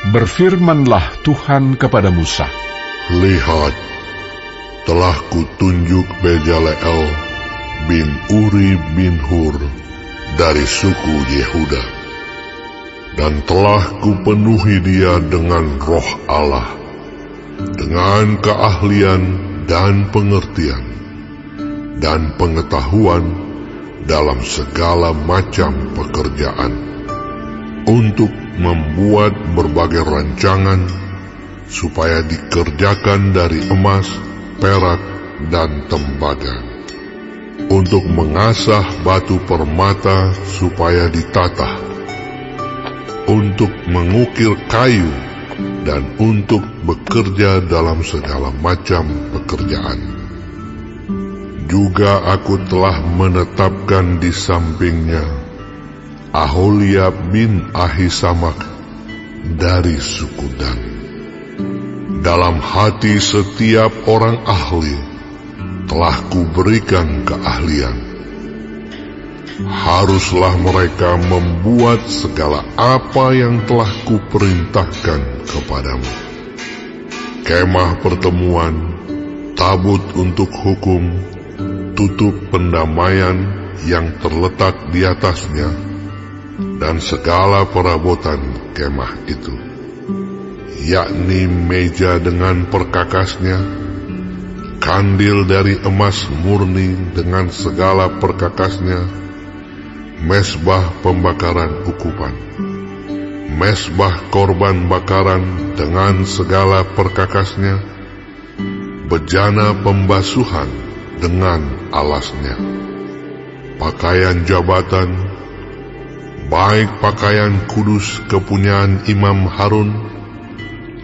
Berfirmanlah Tuhan kepada Musa, Lihat, telah kutunjuk Bezaleel bin Uri bin Hur dari suku Yehuda, dan telah kupenuhi dia dengan roh Allah, dengan keahlian dan pengertian, dan pengetahuan dalam segala macam pekerjaan, untuk membuat berbagai rancangan, supaya dikerjakan dari emas, perak, dan tembaga, untuk mengasah batu permata supaya ditata, untuk mengukir kayu, dan untuk bekerja dalam segala macam pekerjaan. Juga aku telah menetapkan di sampingnya Aholiab bin Ahisamak dari suku Dan. Dalam hati setiap orang ahli telah kuberikan keahlian. Haruslah mereka membuat segala apa yang telah kuperintahkan kepadamu: kemah pertemuan, tabut untuk hukum, tutup pendamaian yang terletak di atasnya, dan segala perabotan kemah itu, yakni meja dengan perkakasnya, kandil dari emas murni dengan segala perkakasnya, mesbah pembakaran ukupan, mesbah korban bakaran dengan segala perkakasnya, bejana pembasuhan dengan alasnya, pakaian jabatan, baik pakaian kudus kepunyaan Imam Harun,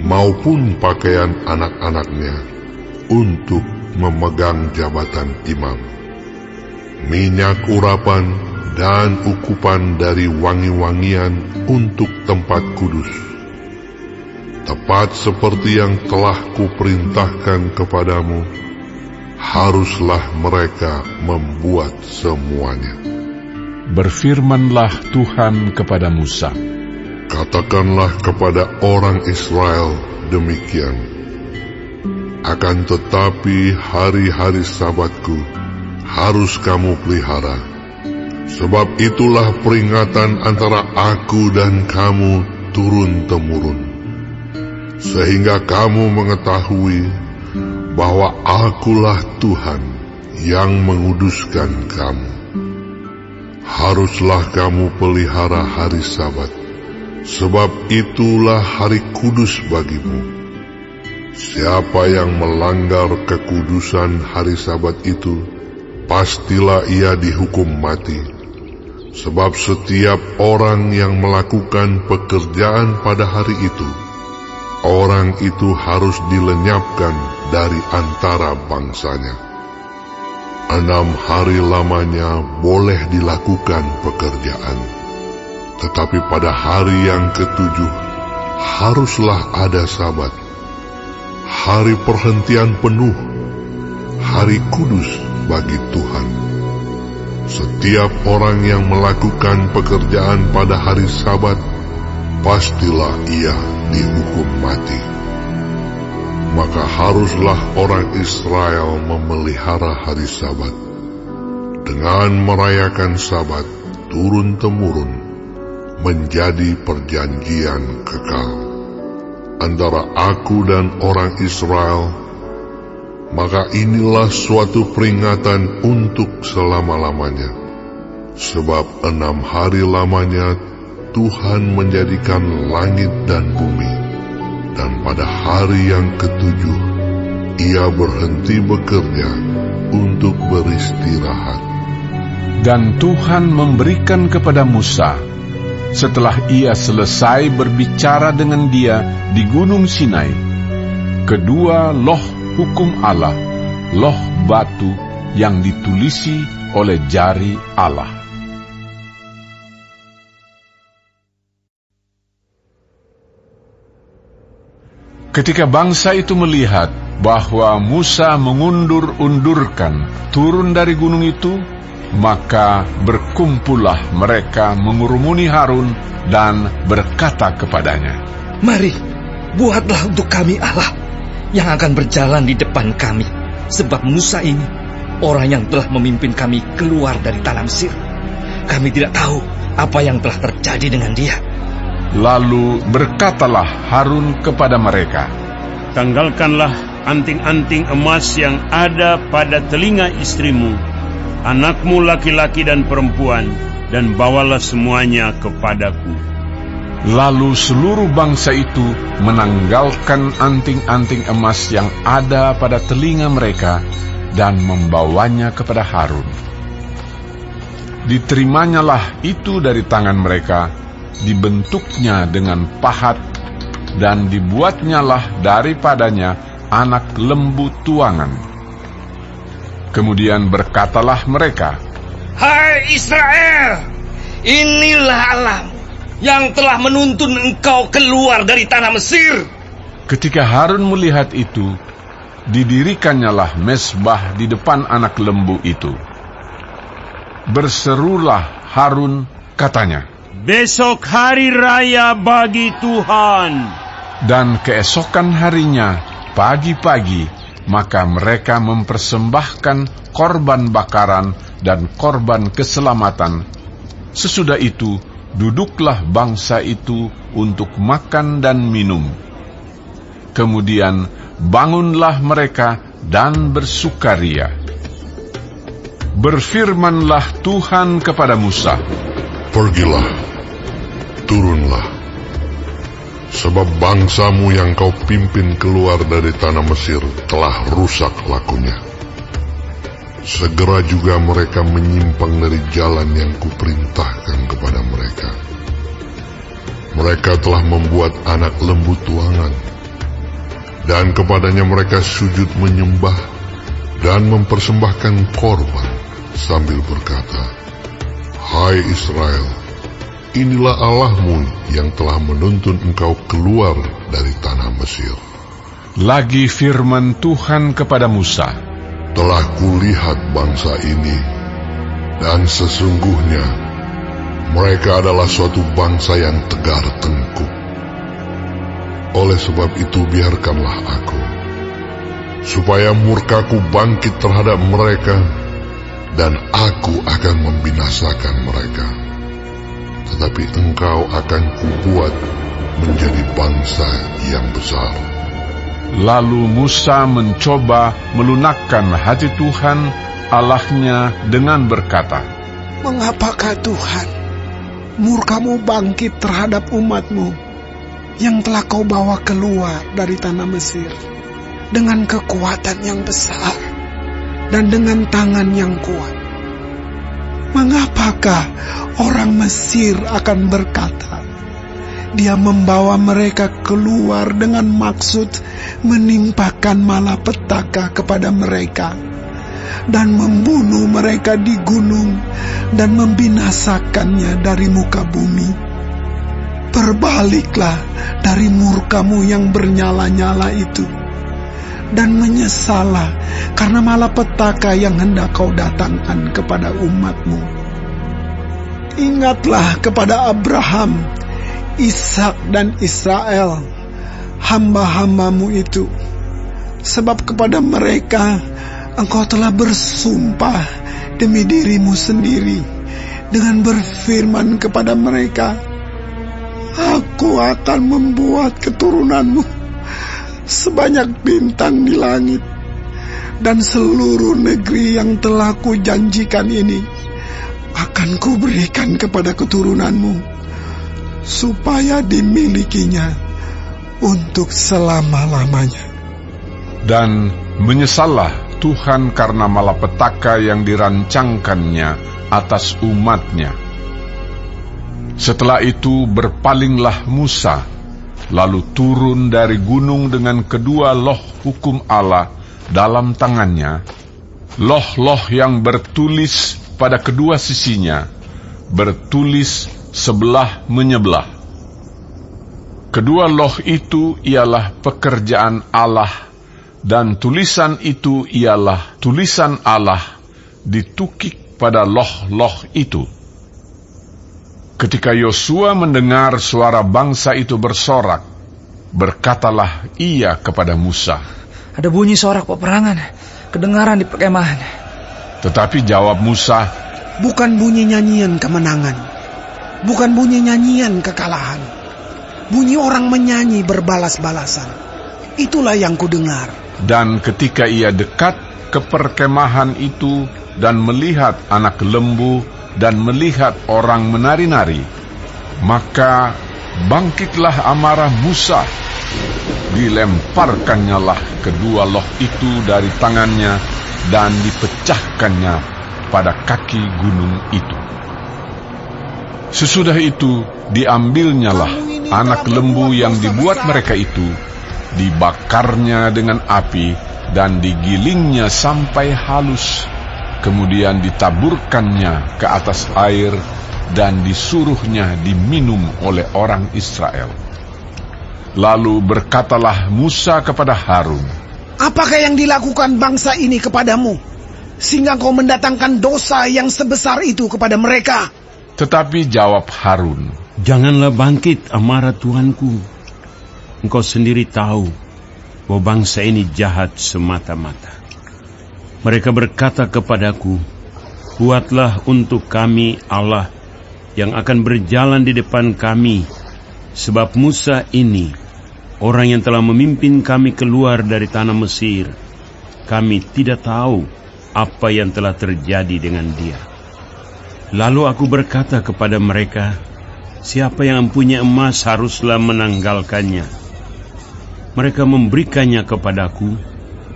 maupun pakaian anak-anaknya untuk memegang jabatan imam, minyak urapan dan ukupan dari wangi-wangian untuk tempat kudus, tepat seperti yang telah kuperintahkan kepadamu. Haruslah mereka membuat semuanya. Berfirmanlah Tuhan kepada Musa, Katakanlah kepada orang Israel demikian: Akan tetapi hari-hari Sabatku harus kamu pelihara, sebab itulah peringatan antara aku dan kamu turun-temurun, sehingga kamu mengetahui bahwa akulah Tuhan yang menguduskan kamu. Haruslah kamu pelihara hari Sabat, sebab itulah hari kudus bagimu. Siapa yang melanggar kekudusan hari Sabat itu, pastilah ia dihukum mati. Sebab setiap orang yang melakukan pekerjaan pada hari itu, orang itu harus dilenyapkan dari antara bangsanya. 6 hari lamanya boleh dilakukan pekerjaan, tetapi pada hari yang ke-7 haruslah ada Sabat, hari perhentian penuh, hari kudus bagi Tuhan. Setiap orang yang melakukan pekerjaan pada hari Sabat, pastilah ia dihukum mati. Maka haruslah orang Israel memelihara hari Sabat dengan merayakan Sabat turun-temurun, menjadi perjanjian kekal antara aku dan orang Israel. Maka inilah suatu peringatan untuk selama-lamanya, sebab 6 hari lamanya Tuhan menjadikan langit dan bumi, dan pada hari yang ke-7 ia berhenti bekerja untuk beristirahat. Dan Tuhan memberikan kepada Musa, setelah ia selesai berbicara dengan dia di Gunung Sinai, kedua loh hukum Allah, loh batu yang ditulisi oleh jari Allah. Ketika bangsa itu melihat bahwa Musa mengundur-undurkan turun dari gunung itu, maka berkumpullah mereka mengurumuni Harun dan berkata kepadanya, Mari, buatlah untuk kami Allah yang akan berjalan di depan kami, sebab Musa ini orang yang telah memimpin kami keluar dari tanah Mesir. Kami tidak tahu apa yang telah terjadi dengan dia." Lalu berkatalah Harun kepada mereka, "Tanggalkanlah anting-anting emas yang ada pada telinga istrimu, anakmu laki-laki dan perempuan, dan bawalah semuanya kepadaku." Lalu seluruh bangsa itu menanggalkan anting-anting emas yang ada pada telinga mereka dan membawanya kepada Harun. Diterimanya itu dari tangan mereka, dibentuknya dengan pahat, dan dibuatnyalah daripadanya anak lembu tuangan. Kemudian berkatalah mereka, "Hai Israel, inilah Allahmu yang telah menuntun engkau keluar dari tanah Mesir." Ketika Harun melihat itu, didirikannyalah mezbah di depan anak lembu itu. Berserulah Harun, katanya, "Besok hari raya bagi Tuhan." Dan keesokan harinya, pagi-pagi, maka mereka mempersembahkan korban bakaran dan korban keselamatan. Sesudah itu, duduklah bangsa itu untuk makan dan minum. Kemudian bangunlah mereka dan bersukaria. Berfirmanlah Tuhan kepada Musa, "Pergilah, turunlah, sebab bangsamu yang kau pimpin keluar dari tanah Mesir telah rusak lakunya. Segera juga mereka menyimpang dari jalan yang kuperintahkan kepada mereka. Mereka telah membuat anak lembu tuangan, dan kepadanya mereka sujud menyembah dan mempersembahkan korban sambil berkata, 'Hai Israel, inilah Allahmu yang telah menuntun engkau keluar dari tanah Mesir.' Lagi firman Tuhan kepada Musa, Telah kulihat bangsa ini, dan sesungguhnya mereka adalah suatu bangsa yang tegar tengkuk. Oleh sebab itu biarkanlah aku, supaya murkaku bangkit terhadap mereka, dan aku akan membinasakan mereka. Tetapi engkau akan kubuat menjadi bangsa yang besar." Lalu Musa mencoba melunakkan hati Tuhan Allahnya dengan berkata, "Mengapakah Tuhan, murkamu bangkit terhadap umatmu yang telah kau bawa keluar dari tanah Mesir dengan kekuatan yang besar dan dengan tangan yang kuat? Mengapakah orang Mesir akan berkata, dia membawa mereka keluar dengan maksud menimpakan malapetaka kepada mereka dan membunuh mereka di gunung dan membinasakannya dari muka bumi? Berbaliklah dari murkamu yang bernyala-nyala itu, dan menyesallah karena malapetaka yang hendak kau datangkan kepada umatmu. Ingatlah kepada Abraham, Ishak dan Israel, hamba-hambamu itu, sebab kepada mereka engkau telah bersumpah demi dirimu sendiri dengan berfirman kepada mereka, Aku akan membuat keturunanmu sebanyak bintang di langit, dan seluruh negeri yang telah kujanjikan ini akan kuberikan kepada keturunanmu, supaya dimilikinya untuk selama-lamanya. Dan menyesallah Tuhan karena malapetaka yang dirancangkannya atas umatnya. Setelah itu berpalinglah Musa, lalu turun dari gunung dengan kedua loh hukum Allah dalam tangannya, loh-loh yang bertulis pada kedua sisinya, bertulis sebelah menyebelah. Kedua loh itu ialah pekerjaan Allah, dan tulisan itu ialah tulisan Allah ditukik pada loh-loh itu. Ketika Yosua mendengar suara bangsa itu bersorak, berkatalah ia kepada Musa. Ada bunyi sorak peperangan, kedengaran di perkemahan. Tetapi jawab Musa, Bukan bunyi nyanyian kemenangan, bukan bunyi nyanyian kekalahan. Bunyi orang menyanyi berbalas-balasan. Itulah yang kudengar. dan ketika ia dekat ke perkemahan itu dan melihat anak lembu dan melihat orang menari-nari, maka bangkitlah amarah Musa. Dilemparkannya lah kedua loh itu dari tangannya dan dipecahkannya pada kaki gunung itu. Sesudah itu diambilnyalah anak lembu yang dibuat mereka itu, dibakarnya dengan api dan digilingnya sampai halus, kemudian ditaburkannya ke atas air dan disuruhnya diminum oleh orang Israel. Lalu berkatalah Musa kepada Harun, Apakah yang dilakukan bangsa ini kepadamu, sehingga kau mendatangkan dosa yang sebesar itu kepada mereka? tetapi jawab Harun, Janganlah bangkit amarah Tuanku. Engkau sendiri tahu bahwa bangsa ini jahat semata-mata. Mereka berkata kepadaku, Buatlah untuk kami Allah yang akan berjalan di depan kami, sebab Musa ini, orang yang telah memimpin kami keluar dari tanah Mesir, kami tidak tahu apa yang telah terjadi dengan dia. Lalu aku berkata kepada mereka, Siapa yang mempunyai emas haruslah menanggalkannya. Mereka memberikannya kepadaku,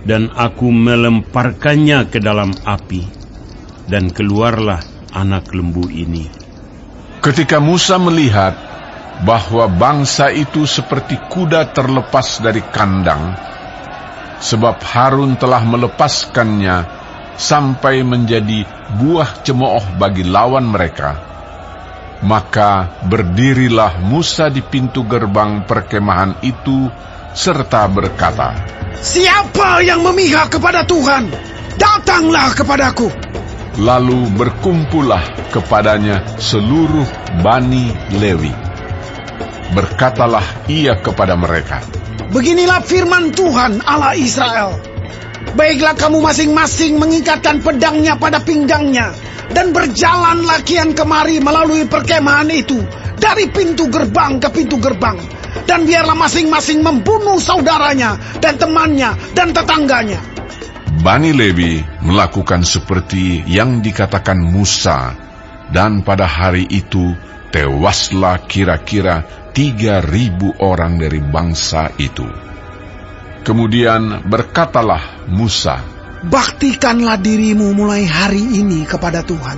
dan aku melemparkannya ke dalam api, dan keluarlah anak lembu ini. ketika Musa melihat bahwa bangsa itu seperti kuda terlepas dari kandang, sebab Harun telah melepaskannya sampai menjadi buah cemooh bagi lawan mereka, maka berdirilah Musa di pintu gerbang perkemahan itu serta berkata, Siapa yang memihak kepada Tuhan, datanglah kepadaku. Lalu berkumpullah kepadanya seluruh Bani Lewi. Berkatalah ia kepada mereka, Beginilah firman Tuhan Allah Israel. Baiklah kamu masing-masing mengikatkan pedangnya pada pinggangnya, dan berjalanlah kian kemari melalui perkemahan itu, dari pintu gerbang ke pintu gerbang. Dan biarlah masing-masing membunuh saudaranya, dan temannya, dan tetangganya. Bani Lewi melakukan seperti yang dikatakan Musa, dan pada hari itu tewaslah kira-kira 3.000 orang dari bangsa itu. Kemudian berkatalah Musa, Baktikanlah dirimu mulai hari ini kepada Tuhan,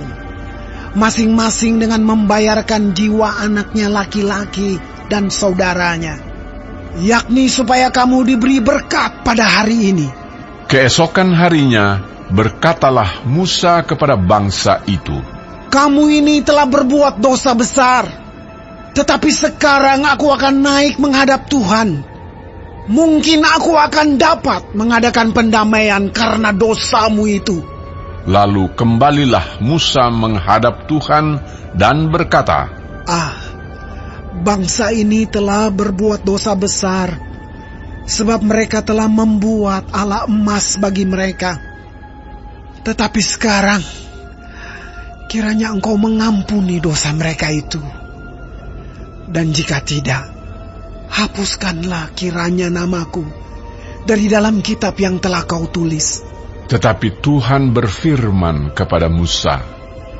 masing-masing dengan membayarkan jiwa anaknya laki-laki dan saudaranya, yakni supaya kamu diberi berkat pada hari ini. Keesokan harinya berkatalah Musa kepada bangsa itu, Kamu ini telah berbuat dosa besar, tetapi sekarang aku akan naik menghadap Tuhan. Mungkin aku akan dapat mengadakan pendamaian karena dosamu itu. Lalu kembalilah Musa menghadap Tuhan dan berkata, Bangsa ini telah berbuat dosa besar, sebab mereka telah membuat ala emas bagi mereka. Tetapi sekarang, kiranya engkau mengampuni dosa mereka itu. Dan jika tidak, hapuskanlah kiranya namaku dari dalam kitab yang telah kau tulis. Tetapi Tuhan berfirman kepada Musa,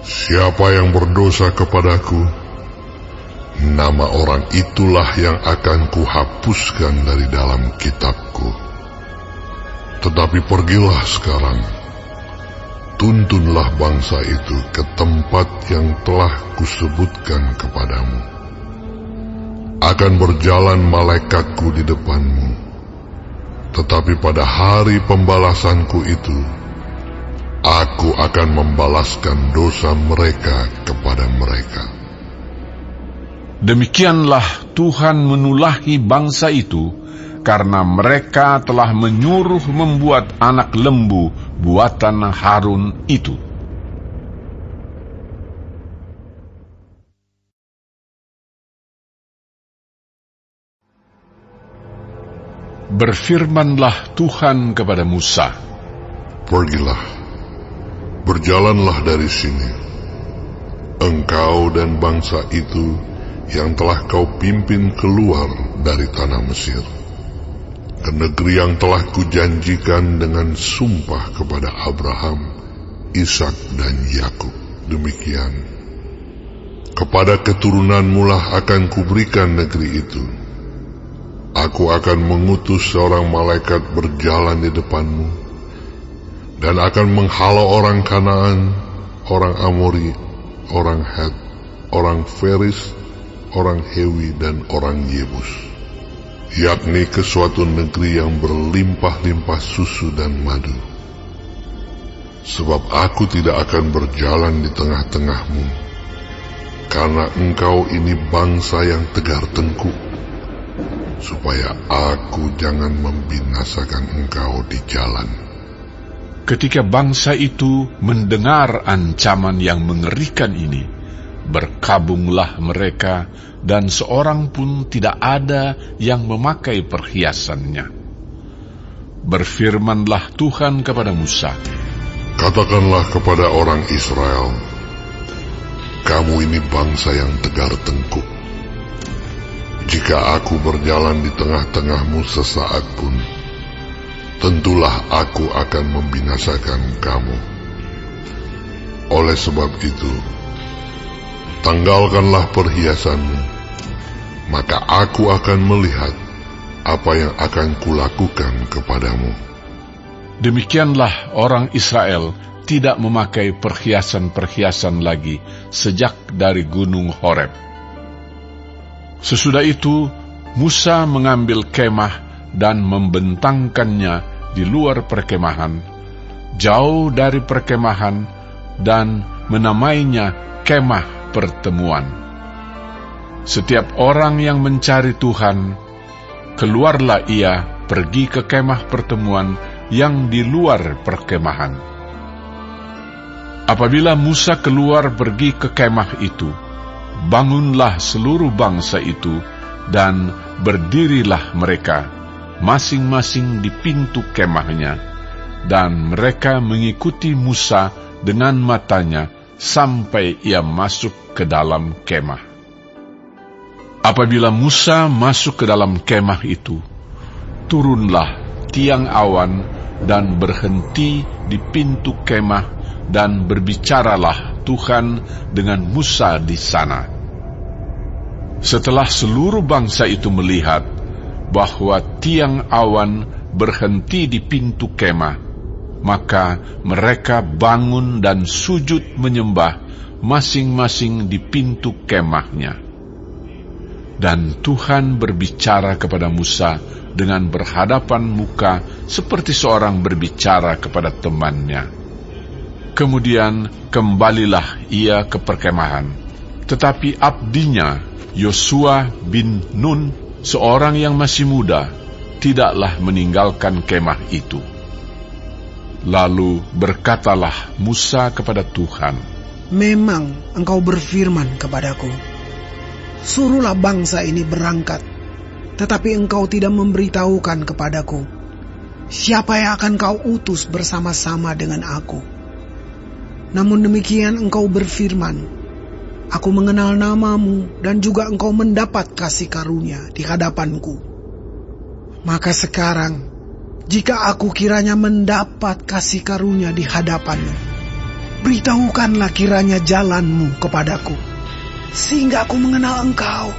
Siapa yang berdosa kepadaku, nama orang itulah yang akan kuhapuskan dari dalam kitabku. Tetapi pergilah sekarang, tuntunlah bangsa itu ke tempat yang telah kusebutkan kepadamu. Akan berjalan malaikatku di depanmu, tetapi pada hari pembalasanku itu, aku akan membalaskan dosa mereka kepada mereka. Demikianlah Tuhan menulahi bangsa itu, karena mereka telah menyuruh membuat anak lembu buatan Harun itu. Berfirmanlah Tuhan kepada Musa, Pergilah, berjalanlah dari sini, engkau dan bangsa itu yang telah kau pimpin keluar dari tanah Mesir, ke negeri yang telah kujanjikan dengan sumpah kepada Abraham, Ishak dan Yakub. Demikian, kepada keturunanmu lah akan kuberikan negeri itu. Aku akan mengutus seorang malaikat berjalan di depanmu, dan akan menghalau orang Kanaan, orang Amori, orang Het, orang Feris, orang Hewi, dan orang Yebus, yakni ke suatu negeri yang berlimpah-limpah susu dan madu. Sebab aku tidak akan berjalan di tengah-tengahmu, karena engkau ini bangsa yang tegar tengkuk, supaya aku jangan membinasakan engkau di jalan. Ketika bangsa itu mendengar ancaman yang mengerikan ini, berkabunglah mereka, dan seorang pun tidak ada yang memakai perhiasannya. Berfirmanlah Tuhan kepada Musa, Katakanlah kepada orang Israel, kamu ini bangsa yang tegar tengkuk. Jika aku berjalan di tengah-tengahmu sesaat pun, tentulah aku akan membinasakan kamu. Oleh sebab itu, tanggalkanlah perhiasanmu, maka aku akan melihat apa yang akan kulakukan kepadamu. demikianlah orang Israel tidak memakai perhiasan-perhiasan lagi sejak dari gunung Horeb. Sesudah itu, Musa mengambil kemah dan membentangkannya di luar perkemahan, jauh dari perkemahan, dan menamainya kemah pertemuan. Setiap orang yang mencari Tuhan, keluarlah ia pergi ke kemah pertemuan yang di luar perkemahan. Apabila Musa keluar pergi ke kemah itu, bangunlah seluruh bangsa itu, dan berdirilah mereka, masing-masing di pintu kemahnya, dan mereka mengikuti Musa dengan matanya sampai ia masuk ke dalam kemah. Apabila Musa masuk ke dalam kemah itu, turunlah tiang awan dan berhenti di pintu kemah, dan berbicaralah Tuhan dengan Musa di sana. Setelah seluruh bangsa itu melihat bahwa tiang awan berhenti di pintu kemah, maka mereka bangun dan sujud menyembah masing-masing di pintu kemahnya. Dan Tuhan berbicara kepada Musa dengan berhadapan muka seperti seorang berbicara kepada temannya. Kemudian kembalilah ia ke perkemahan, tetapi abdinya Yosua bin Nun, seorang yang masih muda, tidaklah meninggalkan kemah itu. Lalu berkatalah Musa kepada Tuhan, Memang engkau berfirman kepadaku, suruhlah bangsa ini berangkat, tetapi engkau tidak memberitahukan kepadaku siapa yang akan kau utus bersama-sama dengan aku. Namun demikian engkau berfirman, aku mengenal namamu, dan juga engkau mendapat kasih karunia di hadapanku. Maka sekarang, jika aku kiranya mendapat kasih karunia di hadapanmu, beritahukanlah kiranya jalanmu kepadaku, sehingga aku mengenal engkau,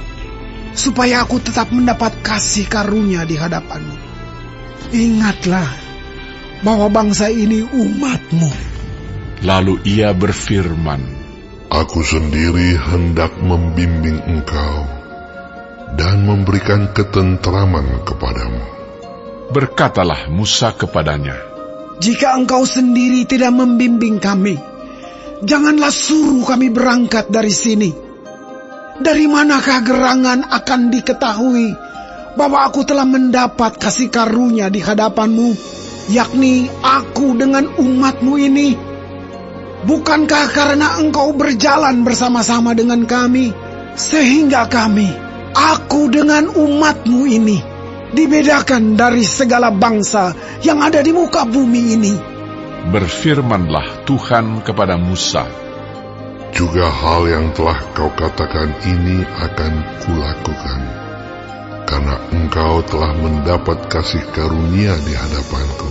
supaya aku tetap mendapat kasih karunia di hadapanmu. Ingatlah bahwa bangsa ini umatmu. Lalu ia berfirman, Aku sendiri hendak membimbing engkau dan memberikan ketentraman kepadamu. Berkatalah Musa kepadanya, Jika engkau sendiri tidak membimbing kami, janganlah suruh kami berangkat dari sini. Dari manakah gerangan akan diketahui bahwa aku telah mendapat kasih karunia di hadapanmu, yakni aku dengan umatmu ini? Bukankah karena engkau berjalan bersama-sama dengan kami, sehingga kami, aku dengan umatmu ini, dibedakan dari segala bangsa yang ada di muka bumi ini. Berfirmanlah Tuhan kepada Musa, Juga hal yang telah kau katakan ini akan kulakukan, karena engkau telah mendapat kasih karunia di hadapanku,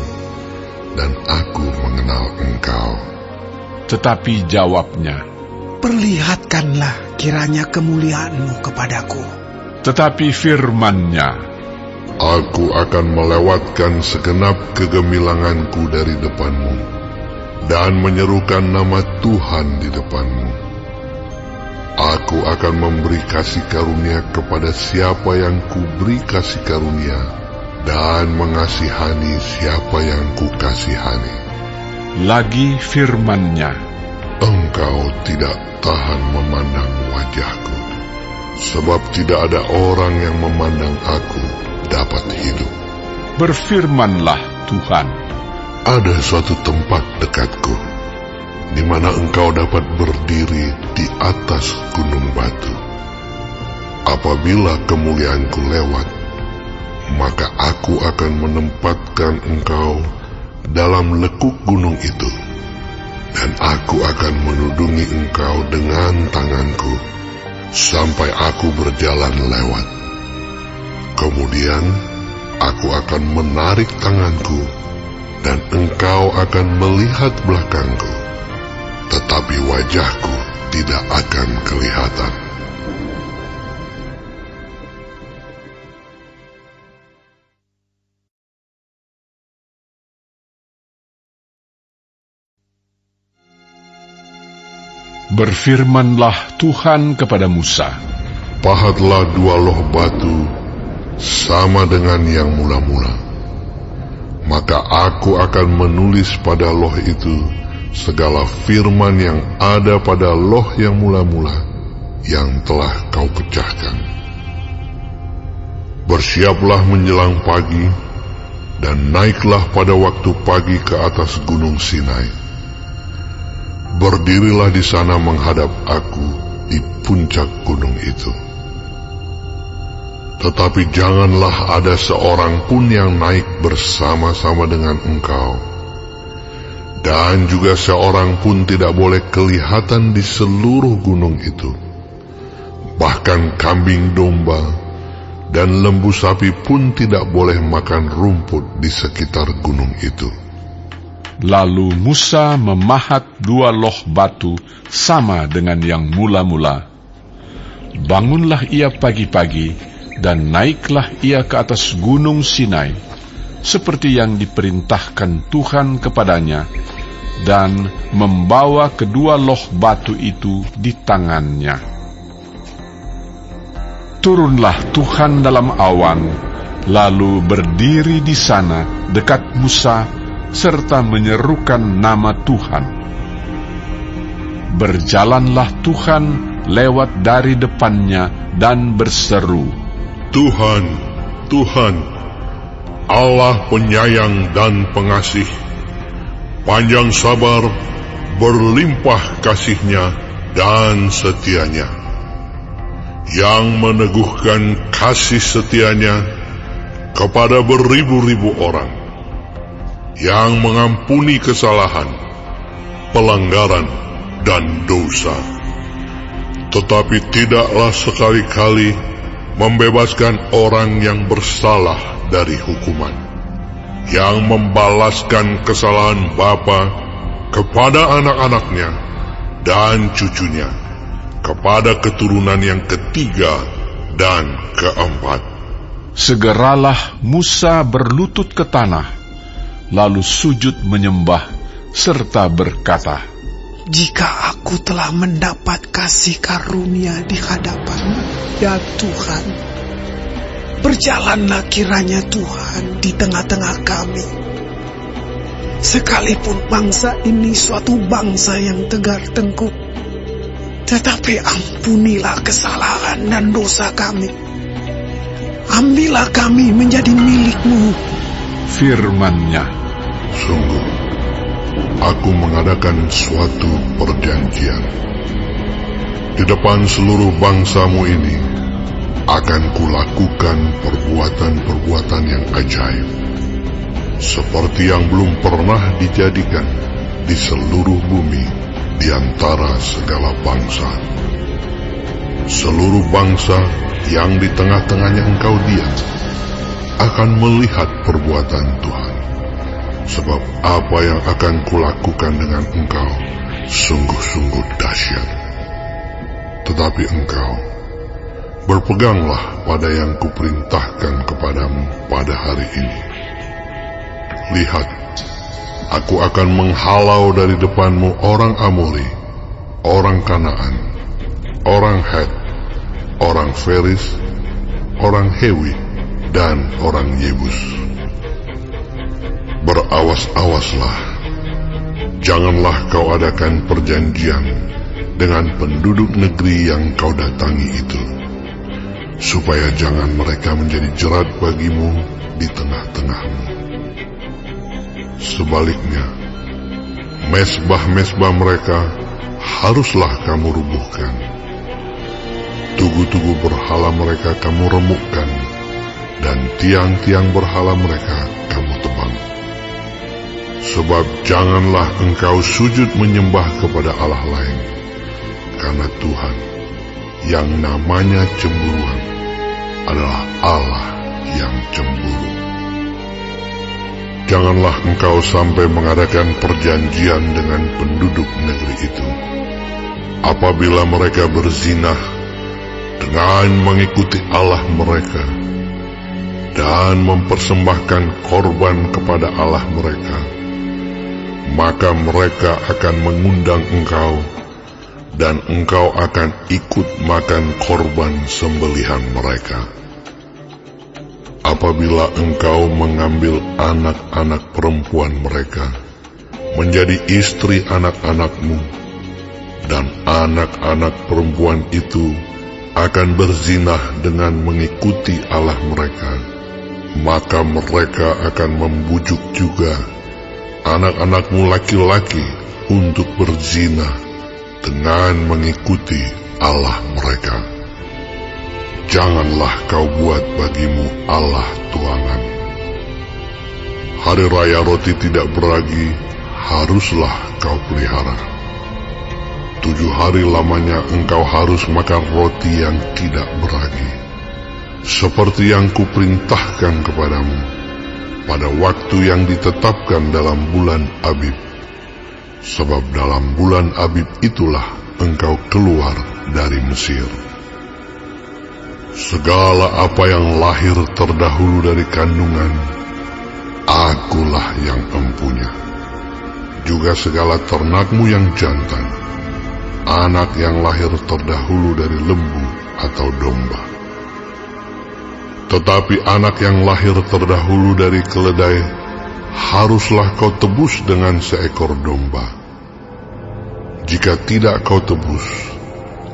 dan aku mengenal engkau. tetapi jawabnya, Perlihatkanlah kiranya kemuliaanmu kepadaku. tetapi firman-Nya, Aku akan melewatkan segenap kegemilanganku dari depanmu, dan menyerukan nama Tuhan di depanmu. Aku akan memberi kasih karunia kepada siapa yang kuberi kasih karunia, dan mengasihani siapa yang kukasihani. lagi firman-Nya, Engkau tidak tahan memandang wajahku, sebab tidak ada orang yang memandang aku dapat hidup. berfirmanlah Tuhan, Ada suatu tempat dekatku, di mana engkau dapat berdiri di atas gunung batu. Apabila kemuliaanku lewat, maka aku akan menempatkan engkau dalam lekuk gunung itu, dan aku akan menudungi engkau dengan tanganku, sampai aku berjalan lewat. Kemudian aku akan menarik tanganku, dan engkau akan melihat belakangku, tetapi wajahku tidak akan kelihatan. berfirmanlah Tuhan kepada Musa, Pahatlah 2 loh batu sama dengan yang mula-mula. Maka aku akan menulis pada loh itu segala firman yang ada pada loh yang mula-mula yang telah kau pecahkan. Bersiaplah menjelang pagi, dan naiklah pada waktu pagi ke atas gunung Sinai. Berdirilah di sana menghadap aku di puncak gunung itu. Tetapi janganlah ada seorang pun yang naik bersama-sama dengan engkau, dan juga seorang pun tidak boleh kelihatan di seluruh gunung itu. Bahkan kambing domba dan lembu sapi pun tidak boleh makan rumput di sekitar gunung itu. Lalu Musa memahat 2 loh batu sama dengan yang mula-mula. Bangunlah ia pagi-pagi, dan naiklah ia ke atas gunung Sinai, seperti yang diperintahkan Tuhan kepadanya, dan membawa kedua loh batu itu di tangannya. Turunlah Tuhan dalam awan, lalu berdiri di sana dekat Musa, serta menyerukan nama Tuhan. Berjalanlah Tuhan lewat dari depannya dan berseru, Tuhan, Tuhan, Allah penyayang dan pengasih, panjang sabar, berlimpah kasih-Nya dan setia-Nya, yang meneguhkan kasih setia-Nya kepada beribu-ribu orang, yang mengampuni kesalahan, pelanggaran, dan dosa, tetapi tidaklah sekali-kali membebaskan orang yang bersalah dari hukuman, yang membalaskan kesalahan bapa kepada anak-anaknya dan cucunya, kepada keturunan yang ketiga dan keempat. Segeralah Musa berlutut ke tanah, lalu sujud menyembah, serta berkata, Jika aku telah mendapat kasih karunia di hadapan-Mu, ya Tuhan, berjalanlah kiranya Tuhan di tengah-tengah kami. Sekalipun bangsa ini suatu bangsa yang tegar tengkuk, tetapi ampunilah kesalahan dan dosa kami. Ambillah kami menjadi milik-Mu. firman-Nya, Sungguh, aku mengadakan suatu perjanjian di depan seluruh bangsamu ini, akan kulakukan perbuatan-perbuatan yang ajaib, seperti yang belum pernah dijadikan di seluruh bumi di antara segala bangsa. Seluruh bangsa yang di tengah-tengahnya engkau diam akan melihat perbuatan Tuhan, sebab apa yang akan kulakukan dengan engkau sungguh-sungguh dahsyat. Tetapi engkau berpeganglah pada yang kuperintahkan kepadamu pada hari ini. Lihat, aku akan menghalau dari depanmu orang Amori, orang Kanaan, orang Het, orang Feris, orang Hewi, dan orang Yebus. Berawas-awaslah, janganlah kau adakan perjanjian dengan penduduk negeri yang kau datangi itu, supaya jangan mereka menjadi jerat bagimu di tengah-tengahmu. Sebaliknya, mesbah-mesbah mereka haruslah kamu rubuhkan. Tugu-tugu berhala mereka kamu remukkan, dan tiang-tiang berhala mereka kamu tebang. Sebab janganlah engkau sujud menyembah kepada Allah lain, karena Tuhan yang namanya cemburuan adalah Allah yang cemburu. Janganlah engkau sampai mengadakan perjanjian dengan penduduk negeri itu, apabila mereka berzinah dengan mengikuti Allah mereka dan mempersembahkan korban kepada Allah mereka, maka mereka akan mengundang engkau, dan engkau akan ikut makan korban sembelihan mereka. Apabila engkau mengambil anak-anak perempuan mereka menjadi istri anak-anakmu, dan anak-anak perempuan itu akan berzinah dengan mengikuti Allah mereka, maka mereka akan membujuk juga anak-anakmu laki-laki untuk berzinah dengan mengikuti Allah mereka. Janganlah kau buat bagimu Allah tuangan. Hari raya roti tidak beragi haruslah kau pelihara. 7 hari lamanya engkau harus makan roti yang tidak beragi, seperti yang kuperintahkan kepadamu pada waktu yang ditetapkan dalam bulan Abib. Sebab dalam bulan Abib itulah engkau keluar dari Mesir. Segala apa yang lahir terdahulu dari kandungan, akulah yang empunya. Juga segala ternakmu yang jantan, anak yang lahir terdahulu dari lembu atau domba. Tetapi anak yang lahir terdahulu dari keledai, haruslah kau tebus dengan seekor domba. Jika tidak kau tebus,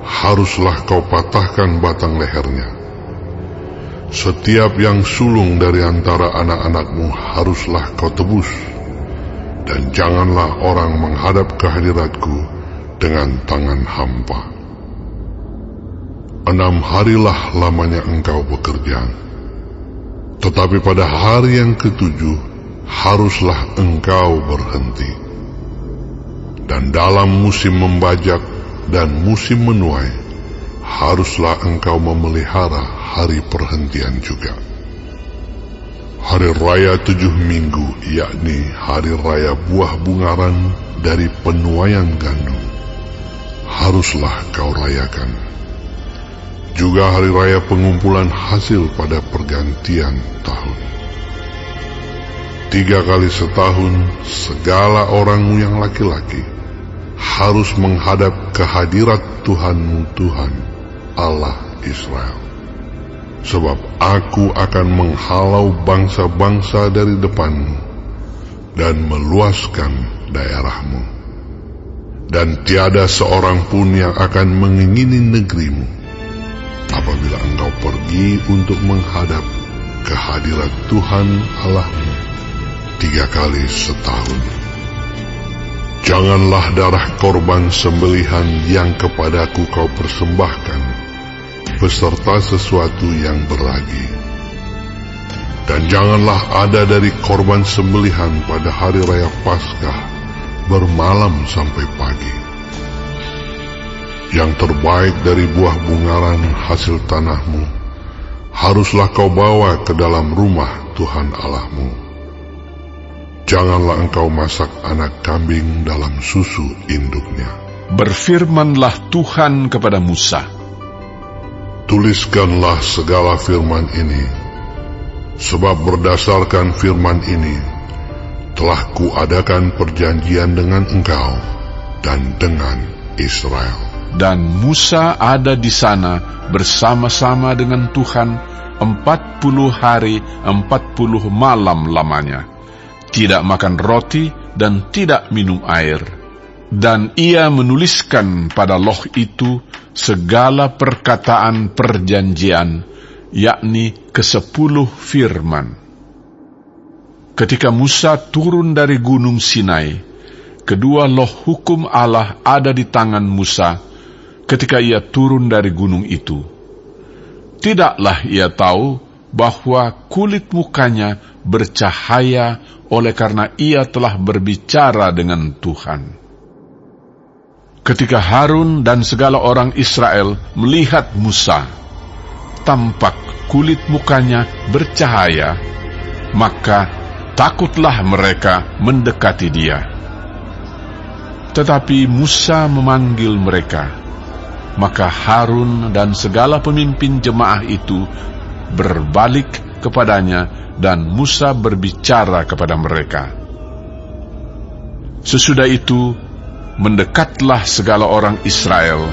haruslah kau patahkan batang lehernya. Setiap yang sulung dari antara anak-anakmu haruslah kau tebus, dan janganlah orang menghadap ke hadiratku dengan tangan hampa. 6 harilah lamanya engkau bekerja, tetapi pada hari yang ke-7 haruslah engkau berhenti. Dan dalam musim membajak dan musim menuai, haruslah engkau memelihara hari perhentian juga. Hari raya 7 minggu, yakni hari raya buah bungaran dari penuaian gandum, haruslah kau rayakan. Juga hari raya pengumpulan hasil pada pergantian tahun. 3 kali setahun segala orangmu yang laki-laki harus menghadap ke hadirat Tuhanmu Tuhan, Allah Israel. Sebab aku akan menghalau bangsa-bangsa dari depanmu dan meluaskan daerahmu. Dan tiada seorang pun yang akan mengingini negerimu apabila engkau pergi untuk menghadap ke hadirat Tuhan Allahmu 3 kali setahun. Janganlah darah korban sembelihan yang kepadaku kau persembahkan beserta sesuatu yang beragi. Dan janganlah ada dari korban sembelihan pada hari raya Paskah bermalam sampai pagi. Yang terbaik dari buah bungaran hasil tanahmu haruslah kau bawa ke dalam rumah Tuhan Allahmu. Janganlah engkau masak anak kambing dalam susu induknya. Berfirmanlah Tuhan kepada Musa, tuliskanlah segala firman ini, sebab berdasarkan firman ini telah kuadakan perjanjian dengan engkau dan dengan Israel. Dan Musa ada di sana bersama-sama dengan Tuhan 40 hari 40 malam lamanya, tidak makan roti dan tidak minum air. Dan ia menuliskan pada loh itu segala perkataan perjanjian, yakni ke-10 firman. Ketika Musa turun dari gunung Sinai, kedua loh hukum Allah ada di tangan Musa ketika ia turun dari gunung itu. Tidaklah ia tahu bahwa kulit mukanya bercahaya oleh karena ia telah berbicara dengan Tuhan. Ketika Harun dan segala orang Israel melihat Musa, tampak kulit mukanya bercahaya, maka takutlah mereka mendekati dia. Tetapi Musa memanggil mereka, maka Harun dan segala pemimpin jemaah itu berbalik kepadanya dan Musa berbicara kepada mereka. Sesudah itu, mendekatlah segala orang Israel,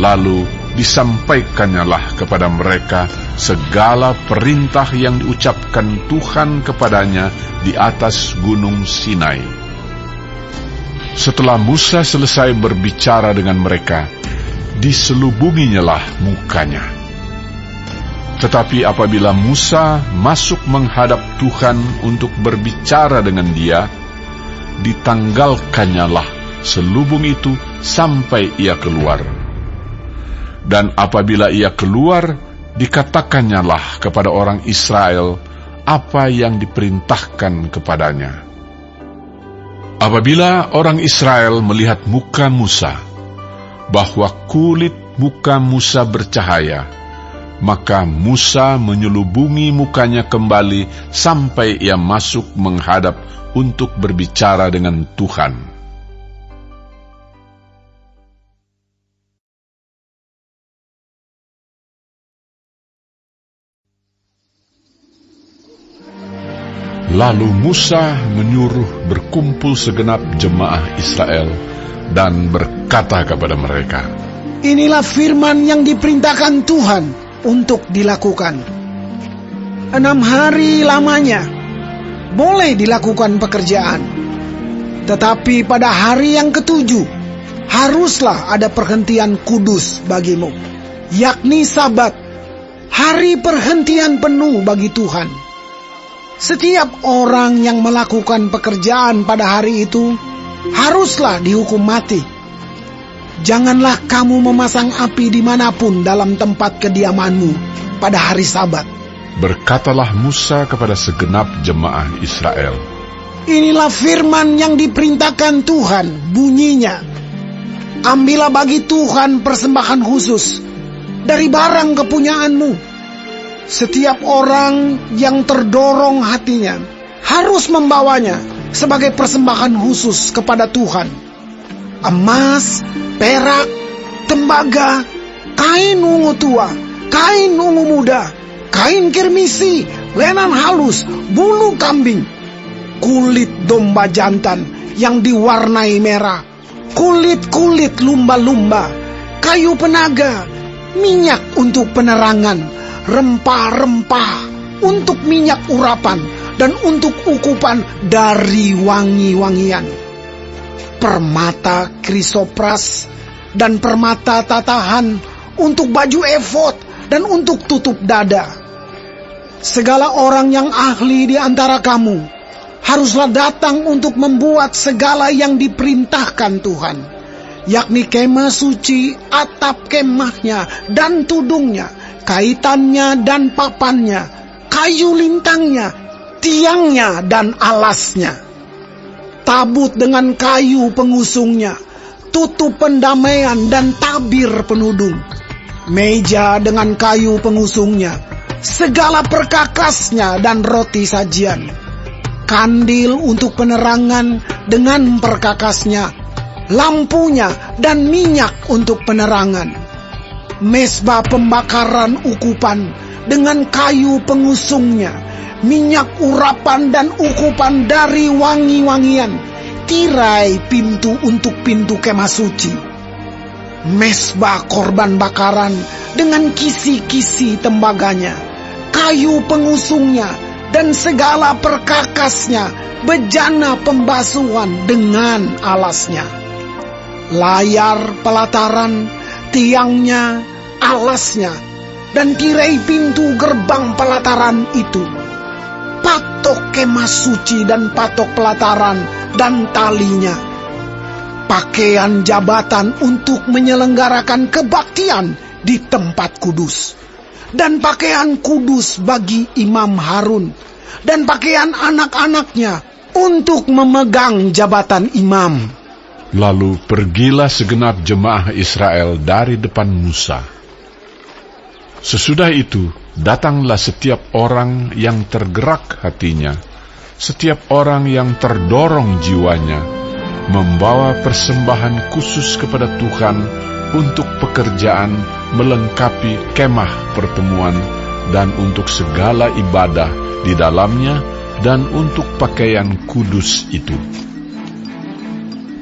lalu disampaikannyalah kepada mereka segala perintah yang diucapkan Tuhan kepadanya di atas gunung Sinai. Setelah Musa selesai berbicara dengan mereka, diselubunginyalah mukanya. Tetapi apabila Musa masuk menghadap Tuhan untuk berbicara dengan dia, ditanggalkannyalah selubung itu sampai ia keluar. Dan apabila ia keluar, dikatakannyalah kepada orang Israel apa yang diperintahkan kepadanya. Apabila orang Israel melihat muka Musa, bahwa kulit muka Musa bercahaya, maka Musa menyelubungi mukanya kembali sampai ia masuk menghadap untuk berbicara dengan Tuhan. Lalu Musa menyuruh berkumpul segenap jemaah Israel dan berkata kepada mereka, inilah firman yang diperintahkan Tuhan untuk dilakukan. 6 hari lamanya boleh dilakukan pekerjaan, tetapi pada hari yang ke-7 haruslah ada perhentian kudus bagimu, yakni Sabat, hari perhentian penuh bagi Tuhan. Setiap orang yang melakukan pekerjaan pada hari itu haruslah dihukum mati. Janganlah kamu memasang api dimanapun dalam tempat kediamanmu pada hari Sabat. Berkatalah Musa kepada segenap jemaah Israel, inilah firman yang diperintahkan Tuhan, bunyinya, ambillah bagi Tuhan persembahan khusus dari barang kepunyaanmu. Setiap orang yang terdorong hatinya harus membawanya sebagai persembahan khusus kepada Tuhan. Emas, perak, tembaga, kain ungu tua, kain ungu muda, kain kirmisi, lenan halus, bulu kambing, kulit domba jantan yang diwarnai merah, kulit-kulit lumba-lumba, kayu penaga, minyak untuk penerangan, rempah-rempah untuk minyak urapan, dan untuk ukupan dari wangi-wangian, permata krisopras dan permata tatahan untuk baju efod dan untuk tutup dada. Segala orang yang ahli di antara kamu haruslah datang untuk membuat segala yang diperintahkan Tuhan, yakni kemah suci, atap kemahnya dan tudungnya, kaitannya dan papannya, kayu lintangnya, tiangnya dan alasnya, tabut dengan kayu pengusungnya, tutup pendamaian dan tabir penudung, meja dengan kayu pengusungnya, segala perkakasnya dan roti sajian, kandil untuk penerangan dengan perkakasnya, lampunya dan minyak untuk penerangan, mesbah pembakaran ukupan dengan kayu pengusungnya, minyak urapan dan ukupan dari wangi-wangian, tirai pintu untuk pintu kemah suci, mesbah korban bakaran dengan kisi-kisi tembaganya, kayu pengusungnya dan segala perkakasnya, bejana pembasuhan dengan alasnya, layar pelataran, tiangnya, alasnya, dan tirai pintu gerbang pelataran itu, patok kemah suci dan patok pelataran dan talinya, pakaian jabatan untuk menyelenggarakan kebaktian di tempat kudus, dan pakaian kudus bagi Imam Harun, dan pakaian anak-anaknya untuk memegang jabatan imam. Lalu pergilah segenap jemaah Israel dari depan Musa. Sesudah itu, datanglah setiap orang yang tergerak hatinya, setiap orang yang terdorong jiwanya, membawa persembahan khusus kepada Tuhan untuk pekerjaan melengkapi kemah pertemuan dan untuk segala ibadah di dalamnya dan untuk pakaian kudus itu.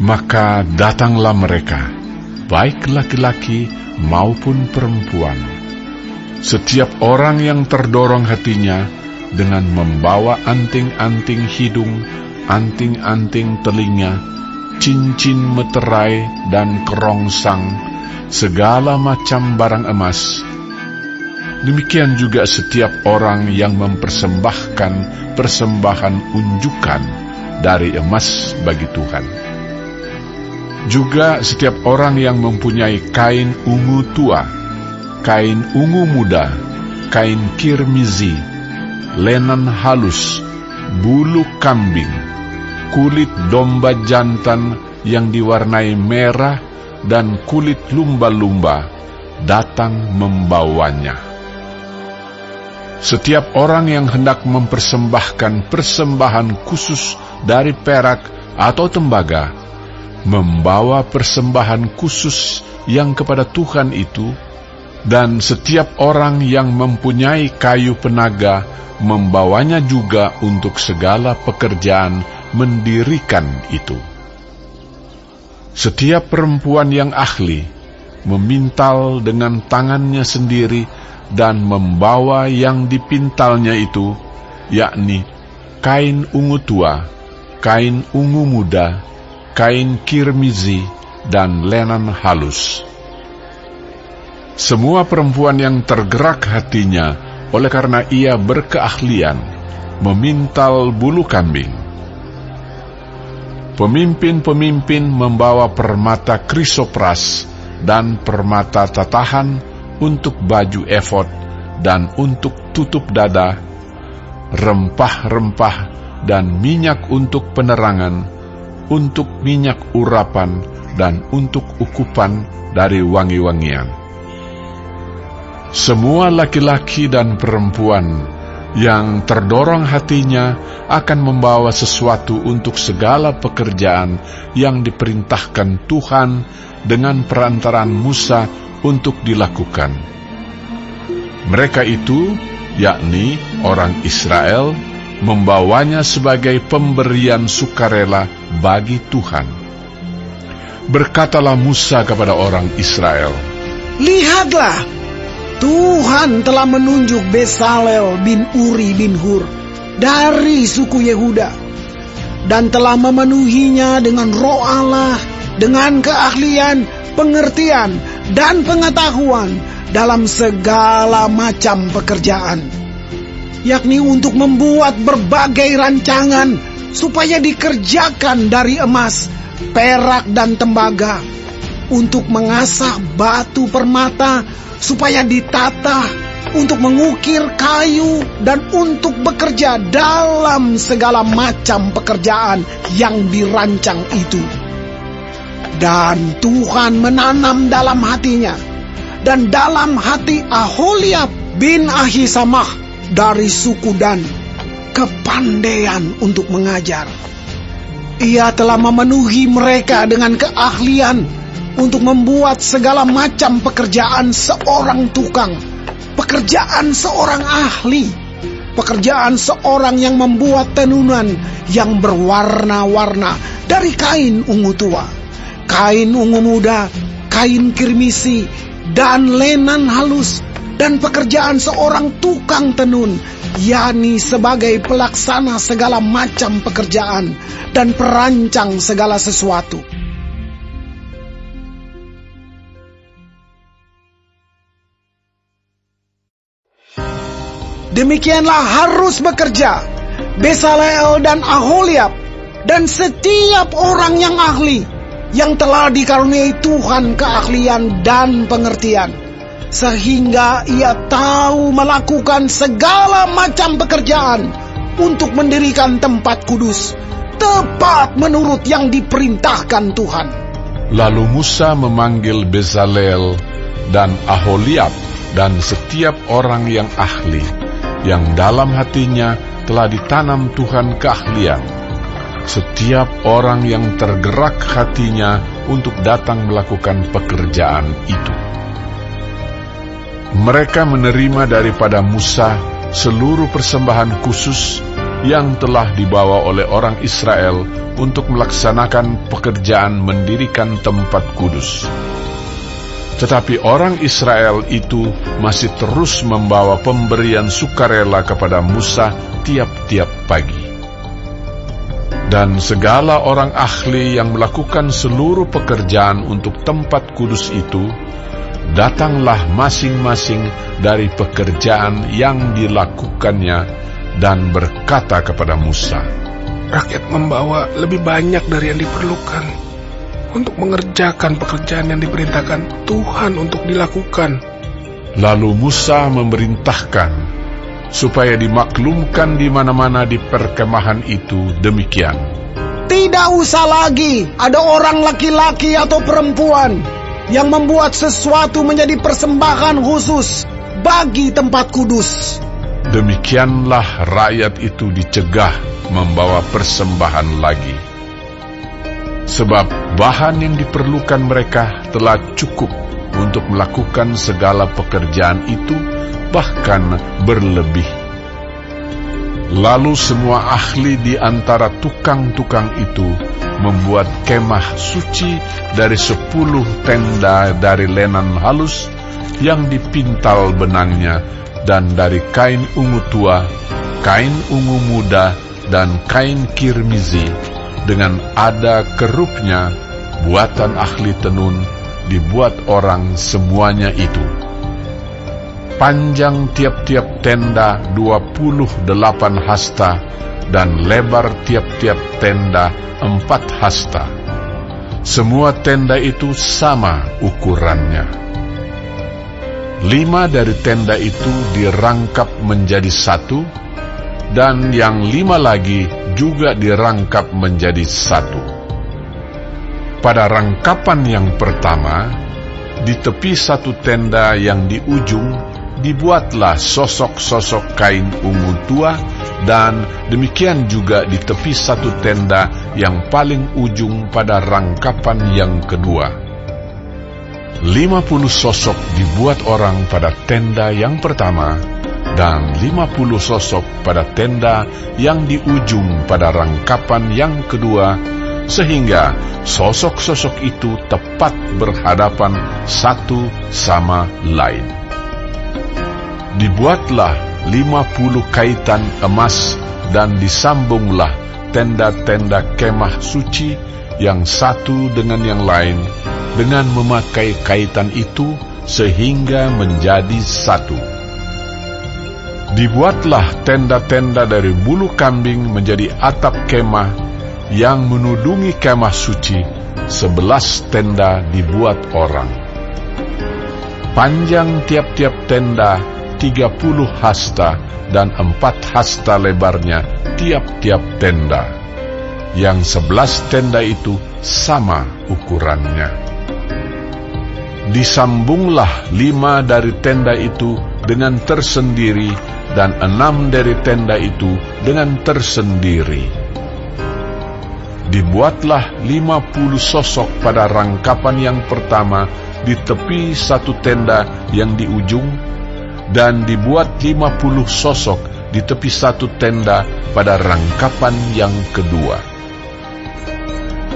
Maka datanglah mereka, baik laki-laki maupun perempuan, setiap orang yang terdorong hatinya dengan membawa anting-anting hidung, anting-anting telinga, cincin meterai dan kerongsang, segala macam barang emas. Demikian juga setiap orang yang mempersembahkan persembahan unjukan dari emas bagi Tuhan. Juga setiap orang yang mempunyai kain ungu tua, kain ungu muda, kain kirmizi, lenan halus, bulu kambing, kulit domba jantan yang diwarnai merah, dan kulit lumba-lumba, datang membawanya. Setiap orang yang hendak mempersembahkan persembahan khusus dari perak atau tembaga, membawa persembahan khusus yang kepada Tuhan itu, dan setiap orang yang mempunyai kayu penaga, membawanya juga untuk segala pekerjaan mendirikan itu. Setiap perempuan yang ahli memintal dengan tangannya sendiri dan membawa yang dipintalnya itu, yakni kain ungu tua, kain ungu muda, kain kirmizi, dan lenan halus. Semua perempuan yang tergerak hatinya oleh karena ia berkeahlian memintal bulu kambing. Pemimpin-pemimpin membawa permata krisopras dan permata tatahan untuk baju efod dan untuk tutup dada, rempah-rempah dan minyak untuk penerangan, untuk minyak urapan dan untuk ukupan dari wangi-wangian. Semua laki-laki dan perempuan yang terdorong hatinya akan membawa sesuatu untuk segala pekerjaan yang diperintahkan Tuhan dengan perantaraan Musa untuk dilakukan. Mereka itu, yakni orang Israel, membawanya sebagai pemberian sukarela bagi Tuhan. Berkatalah Musa kepada orang Israel, Lihatlah, Tuhan telah menunjuk Besalel bin Uri bin Hur dari suku Yehuda, dan telah memenuhinya dengan roh Allah, dengan keahlian, pengertian, dan pengetahuan dalam segala macam pekerjaan, yakni untuk membuat berbagai rancangan supaya dikerjakan dari emas, perak, dan tembaga, untuk mengasah batu permata supaya ditata untuk mengukir kayu, dan untuk bekerja dalam segala macam pekerjaan yang dirancang itu. Dan Tuhan menanam dalam hatinya dan dalam hati Aholiab bin Ahisamah dari suku Dan kepandaian untuk mengajar. Ia telah memenuhi mereka dengan keahlian untuk membuat segala macam pekerjaan seorang tukang, pekerjaan seorang ahli, pekerjaan seorang yang membuat tenunan yang berwarna-warna dari kain ungu tua, kain ungu muda, kain kirmisi, dan lenan halus, dan pekerjaan seorang tukang tenun, yakni sebagai pelaksana segala macam pekerjaan dan perancang segala sesuatu. Demikianlah harus bekerja Bezaleel dan Aholiab dan setiap orang yang ahli, yang telah dikaruniai Tuhan keahlian dan pengertian, sehingga ia tahu melakukan segala macam pekerjaan untuk mendirikan tempat kudus, tepat menurut yang diperintahkan Tuhan. Lalu Musa memanggil Bezaleel dan Aholiab dan setiap orang yang ahli, yang dalam hatinya telah ditanam Tuhan keahlian, setiap orang yang tergerak hatinya untuk datang melakukan pekerjaan itu. Mereka menerima daripada Musa seluruh persembahan khusus yang telah dibawa oleh orang Israel untuk melaksanakan pekerjaan mendirikan tempat kudus. Tetapi orang Israel itu masih terus membawa pemberian sukarela kepada Musa tiap-tiap pagi. Dan segala orang ahli yang melakukan seluruh pekerjaan untuk tempat kudus itu, datanglah masing-masing dari pekerjaan yang dilakukannya dan berkata kepada Musa, "Rakyat membawa lebih banyak dari yang diperlukan untuk mengerjakan pekerjaan yang diperintahkan Tuhan untuk dilakukan." Lalu Musa memerintahkan supaya dimaklumkan di mana-mana di perkemahan itu demikian. Tidak usah lagi ada orang laki-laki atau perempuan yang membuat sesuatu menjadi persembahan khusus bagi tempat kudus. Demikianlah rakyat itu dicegah membawa persembahan lagi. Sebab bahan yang diperlukan mereka telah cukup untuk melakukan segala pekerjaan itu, bahkan berlebih. Lalu semua ahli di antara tukang-tukang itu membuat kemah suci dari 10 tenda dari lenan halus yang dipintal benangnya, dan dari kain ungu tua, kain ungu muda, dan kain kirmizi, dengan ada kerupnya, buatan ahli tenun, dibuat orang semuanya itu. Panjang tiap-tiap tenda 28 hasta, dan lebar tiap-tiap tenda 4 hasta. Semua tenda itu sama ukurannya. 5 dari tenda itu dirangkap menjadi satu, dan yang 5 lagi juga dirangkap menjadi satu. Pada rangkapan yang pertama, di tepi satu tenda yang di ujung, dibuatlah sosok-sosok kain ungu tua, dan demikian juga di tepi satu tenda yang paling ujung pada rangkapan yang kedua. 50 sosok dibuat orang pada tenda yang pertama, dan 50 sosok pada tenda yang di ujung pada rangkapan yang kedua, sehingga sosok-sosok itu tepat berhadapan satu sama lain. Dibuatlah 50 kaitan emas, dan disambunglah tenda-tenda kemah suci yang satu dengan yang lain, dengan memakai kaitan itu sehingga menjadi satu. Dibuatlah tenda-tenda dari bulu kambing menjadi atap kemah yang menudungi kemah suci. 11 tenda dibuat orang. Panjang tiap-tiap tenda 30 hasta dan 4 hasta lebarnya tiap-tiap tenda. Yang 11 tenda itu sama ukurannya. Disambunglah 5 dari tenda itu dengan tersendiri dan 6 dari tenda itu dengan tersendiri. Dibuatlah 50 sosok pada rangkapan yang pertama di tepi satu tenda yang di ujung, dan dibuat 50 sosok di tepi satu tenda pada rangkapan yang kedua.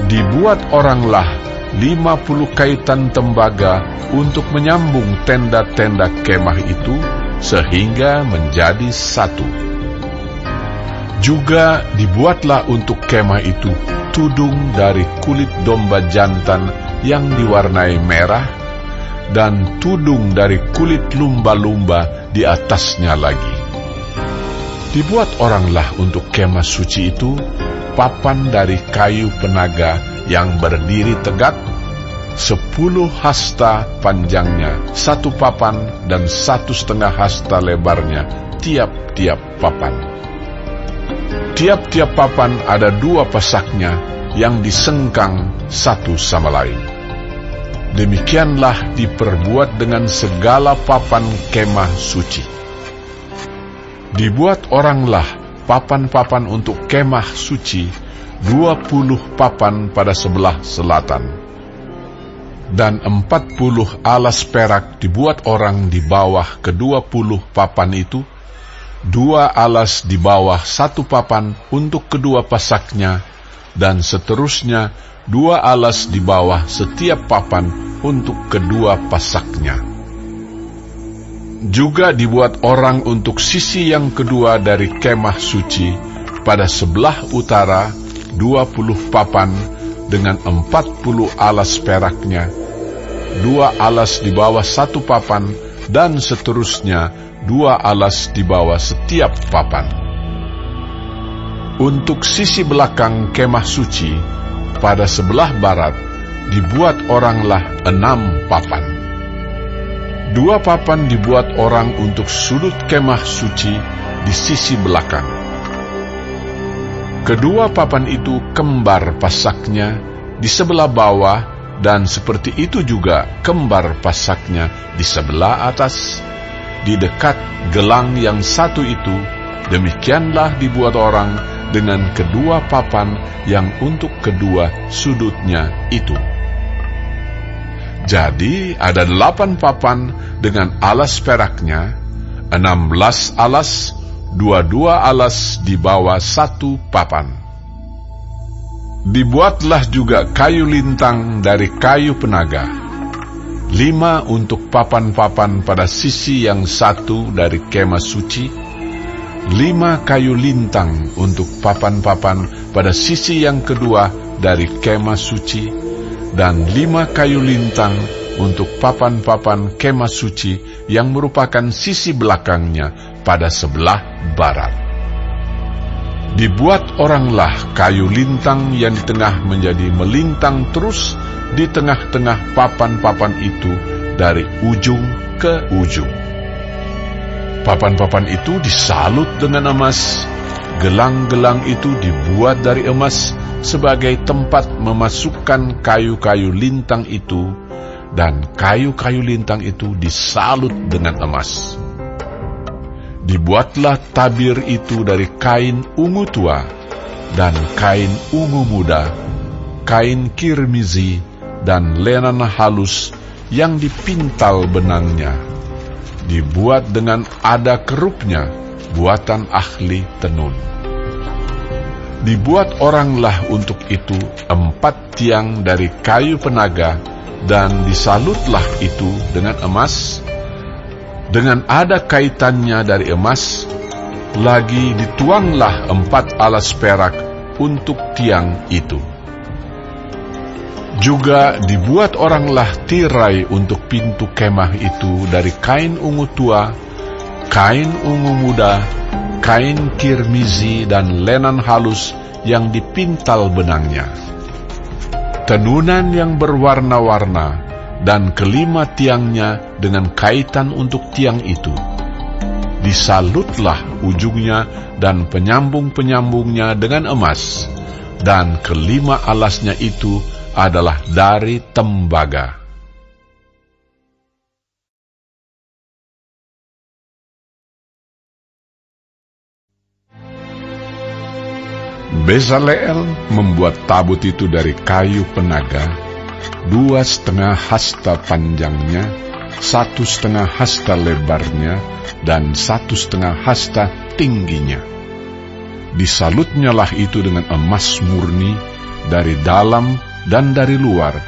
Dibuat oranglah 50 kaitan tembaga untuk menyambung tenda-tenda kemah itu sehingga menjadi satu. Juga dibuatlah untuk kemah itu tudung dari kulit domba jantan yang diwarnai merah, dan tudung dari kulit lumba-lumba di atasnya lagi. Dibuat oranglah untuk kemah suci itu papan dari kayu penaga yang berdiri tegak, 10 hasta panjangnya, 1 papan, dan 1,5 hasta lebarnya tiap-tiap papan. Tiap-tiap papan ada 2 pasaknya yang disengkang satu sama lain. Demikianlah diperbuat dengan segala papan kemah suci. Dibuat oranglah papan-papan untuk kemah suci, 20 papan pada sebelah selatan. Dan 40 alas perak dibuat orang di bawah ke-20 papan itu, 2 alas di bawah 1 papan untuk kedua pasaknya, dan seterusnya 2 alas di bawah setiap papan untuk kedua pasaknya. Juga dibuat orang untuk sisi yang kedua dari kemah suci pada sebelah utara, 20 papan dengan 40 alas peraknya, 2 alas di bawah 1 papan, dan seterusnya 2 alas di bawah setiap papan. Untuk sisi belakang kemah suci pada sebelah barat dibuat oranglah 6 papan. 2 papan dibuat orang untuk sudut kemah suci di sisi belakang. Kedua papan itu kembar pasaknya di sebelah bawah, dan seperti itu juga kembar pasaknya di sebelah atas, di dekat gelang yang satu itu. Demikianlah dibuat orang dengan kedua papan yang untuk kedua sudutnya itu. Jadi ada 8 papan dengan alas peraknya, 16 alas, 22 alas di bawah 1 papan. Dibuatlah juga kayu lintang dari kayu penaga, 5 untuk papan-papan pada sisi yang satu dari kemah suci, 5 kayu lintang untuk papan-papan pada sisi yang kedua dari kemah suci, dan 5 kayu lintang untuk papan-papan kemah suci yang merupakan sisi belakangnya pada sebelah barat. Dibuat oranglah kayu lintang yang di tengah menjadi melintang terus di tengah-tengah papan-papan itu dari ujung ke ujung. Papan-papan itu disalut dengan emas, gelang-gelang itu dibuat dari emas sebagai tempat memasukkan kayu-kayu lintang itu, dan kayu-kayu lintang itu disalut dengan emas. Dibuatlah tabir itu dari kain ungu tua, dan kain ungu muda, kain kirmizi, dan lenan halus yang dipintal benangnya. Dibuat dengan ada kerupnya, buatan ahli tenun. Dibuat oranglah untuk itu 4 tiang dari kayu penaga, dan disalutlah itu dengan emas, dengan ada kaitannya dari emas. Lagi dituanglah 4 alas perak untuk tiang itu. Juga dibuat oranglah tirai untuk pintu kemah itu dari kain ungu tua, kain ungu muda, kain kirmizi, dan lenan halus yang dipintal benangnya. Tenunan yang berwarna-warna, dan kelima tiangnya dengan kaitan untuk tiang itu. disalutlah ujungnya dan penyambung-penyambungnya dengan emas, dan kelima alasnya itu adalah dari tembaga. Bezaleel membuat tabut itu dari kayu penaga, 2,5 hasta panjangnya, 1,5 hasta lebarnya, dan 1,5 hasta tingginya. Disalutnyalah itu dengan emas murni dari dalam dan dari luar,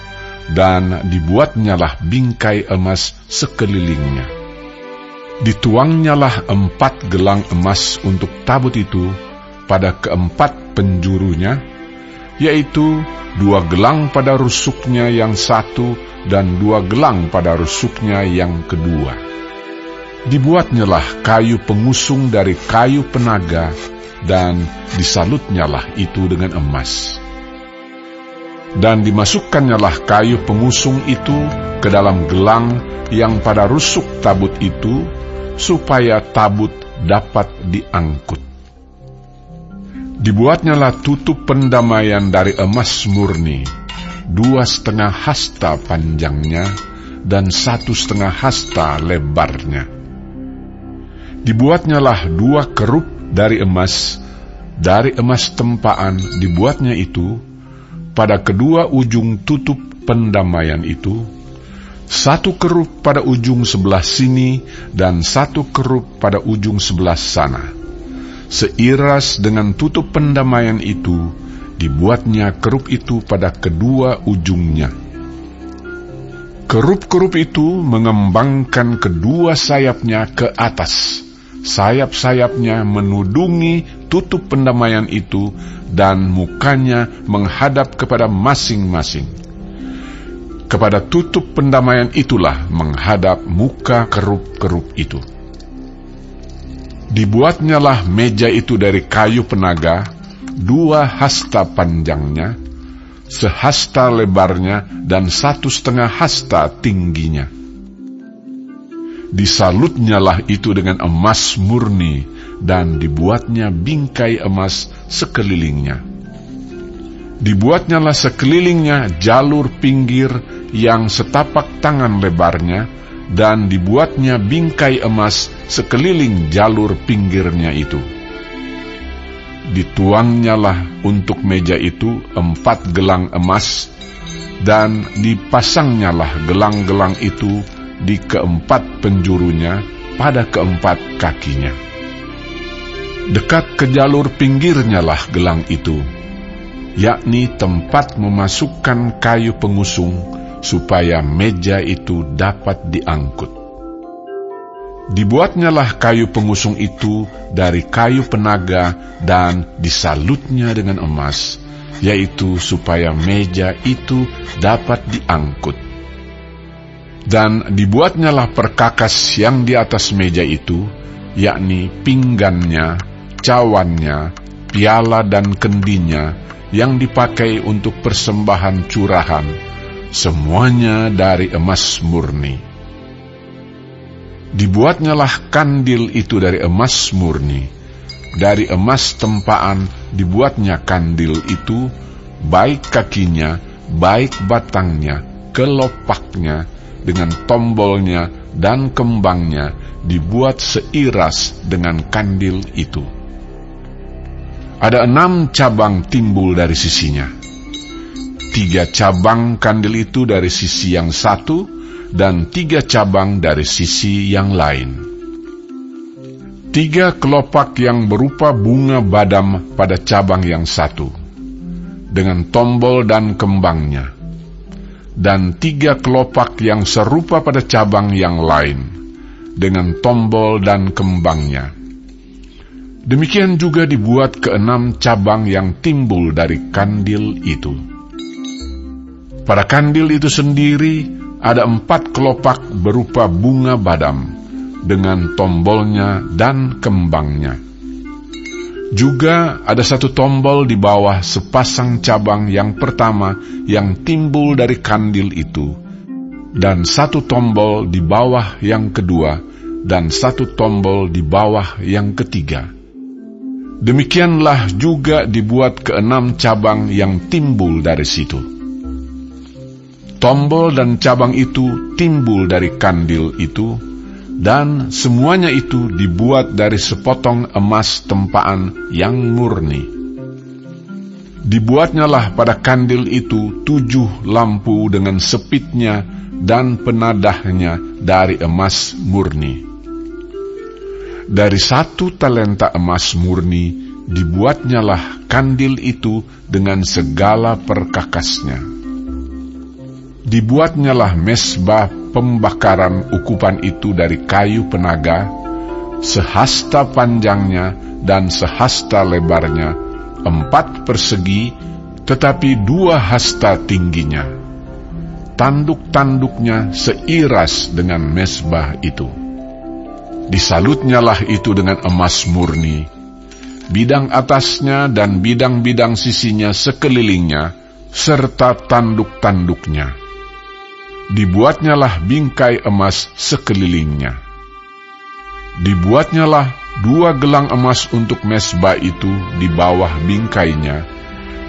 dan dibuatnyalah bingkai emas sekelilingnya. Dituangnyalah 4 gelang emas untuk tabut itu pada keempat penjurunya, yaitu 2 gelang pada rusuknya yang satu dan 2 gelang pada rusuknya yang kedua. Dibuatnyalah kayu pengusung dari kayu penaga, dan disalutnyalah itu dengan emas. Dan dimasukkannyalah kayu pengusung itu ke dalam gelang yang pada rusuk tabut itu, supaya tabut dapat diangkut. Dibuatnyalah tutup pendamaian dari emas murni, 2,5 hasta panjangnya dan 1,5 hasta lebarnya. Dibuatnyalah 2 kerup dari emas tempaan dibuatnya itu, pada kedua ujung tutup pendamaian itu, 1 kerup pada ujung sebelah sini dan 1 kerup pada ujung sebelah sana. Seiras dengan tutup pendamaian itu, dibuatnya kerup itu pada kedua ujungnya. Kerup-kerup itu mengembangkan kedua sayapnya ke atas. Sayap-sayapnya menudungi tutup pendamaian itu, dan mukanya menghadap kepada masing-masing. Kepada tutup pendamaian itulah menghadap muka kerup-kerup itu. Dibuatnyalah meja itu dari kayu penaga, 2 hasta panjangnya, 1 hasta lebarnya, dan 1,5 hasta tingginya. Disalutnyalah itu dengan emas murni, dan dibuatnya bingkai emas sekelilingnya. Dibuatnyalah sekelilingnya jalur pinggir yang setapak tangan lebarnya, dan dibuatnya bingkai emas sekeliling jalur pinggirnya itu. Dituangnyalah untuk meja itu 4 gelang emas, dan dipasangnyalah gelang-gelang itu di keempat penjurunya pada keempat kakinya. Dekat ke jalur pinggirnya lah gelang itu, yakni tempat memasukkan kayu pengusung, supaya meja itu dapat diangkut. Dibuatnyalah kayu pengusung itu dari kayu penaga, dan disalutnya dengan emas, yaitu supaya meja itu dapat diangkut. Dan dibuatnyalah perkakas yang di atas meja itu, yakni pinggannya, cawannya, piala dan kendinya, yang dipakai untuk persembahan curahan, semuanya dari emas murni. Dibuatnyalah kandil itu dari emas murni. Dari emas tempaan dibuatnya kandil itu, baik kakinya, baik batangnya, kelopaknya, dengan tombolnya dan kembangnya, dibuat seiras dengan kandil itu. Ada 6 cabang timbul dari sisinya. 3 cabang kandil itu dari sisi yang satu, dan 3 cabang dari sisi yang lain. 3 kelopak yang berupa bunga badam pada cabang yang satu, dengan tombol dan kembangnya, dan 3 kelopak yang serupa pada cabang yang lain, dengan tombol dan kembangnya. Demikian juga dibuat ke-6 cabang yang timbul dari kandil itu. Pada kandil itu sendiri ada 4 kelopak berupa bunga badam, dengan tombolnya dan kembangnya. Juga ada 1 tombol di bawah sepasang cabang yang pertama yang timbul dari kandil itu, dan 1 tombol di bawah yang kedua, dan 1 tombol di bawah yang ketiga. Demikianlah juga dibuat ke-6 cabang yang timbul dari situ. Tombol dan cabang itu timbul dari kandil itu, dan semuanya itu dibuat dari sepotong emas tempaan yang murni. Dibuatnyalah pada kandil itu 7 lampu dengan sepitnya dan penadahnya dari emas murni. Dari 1 talenta emas murni dibuatnyalah kandil itu dengan segala perkakasnya. Dibuatnyalah mesbah pembakaran ukupan itu dari kayu penaga, sehasta panjangnya dan sehasta lebarnya, 4 persegi, tetapi 2 hasta tingginya. Tanduk-tanduknya seiras dengan mesbah itu. Disalutnyalah itu dengan emas murni, bidang atasnya dan bidang-bidang sisinya sekelilingnya, serta tanduk-tanduknya. Dibuatnyalah bingkai emas sekelilingnya. Dibuatnyalah 2 gelang emas untuk mesbah itu di bawah bingkainya,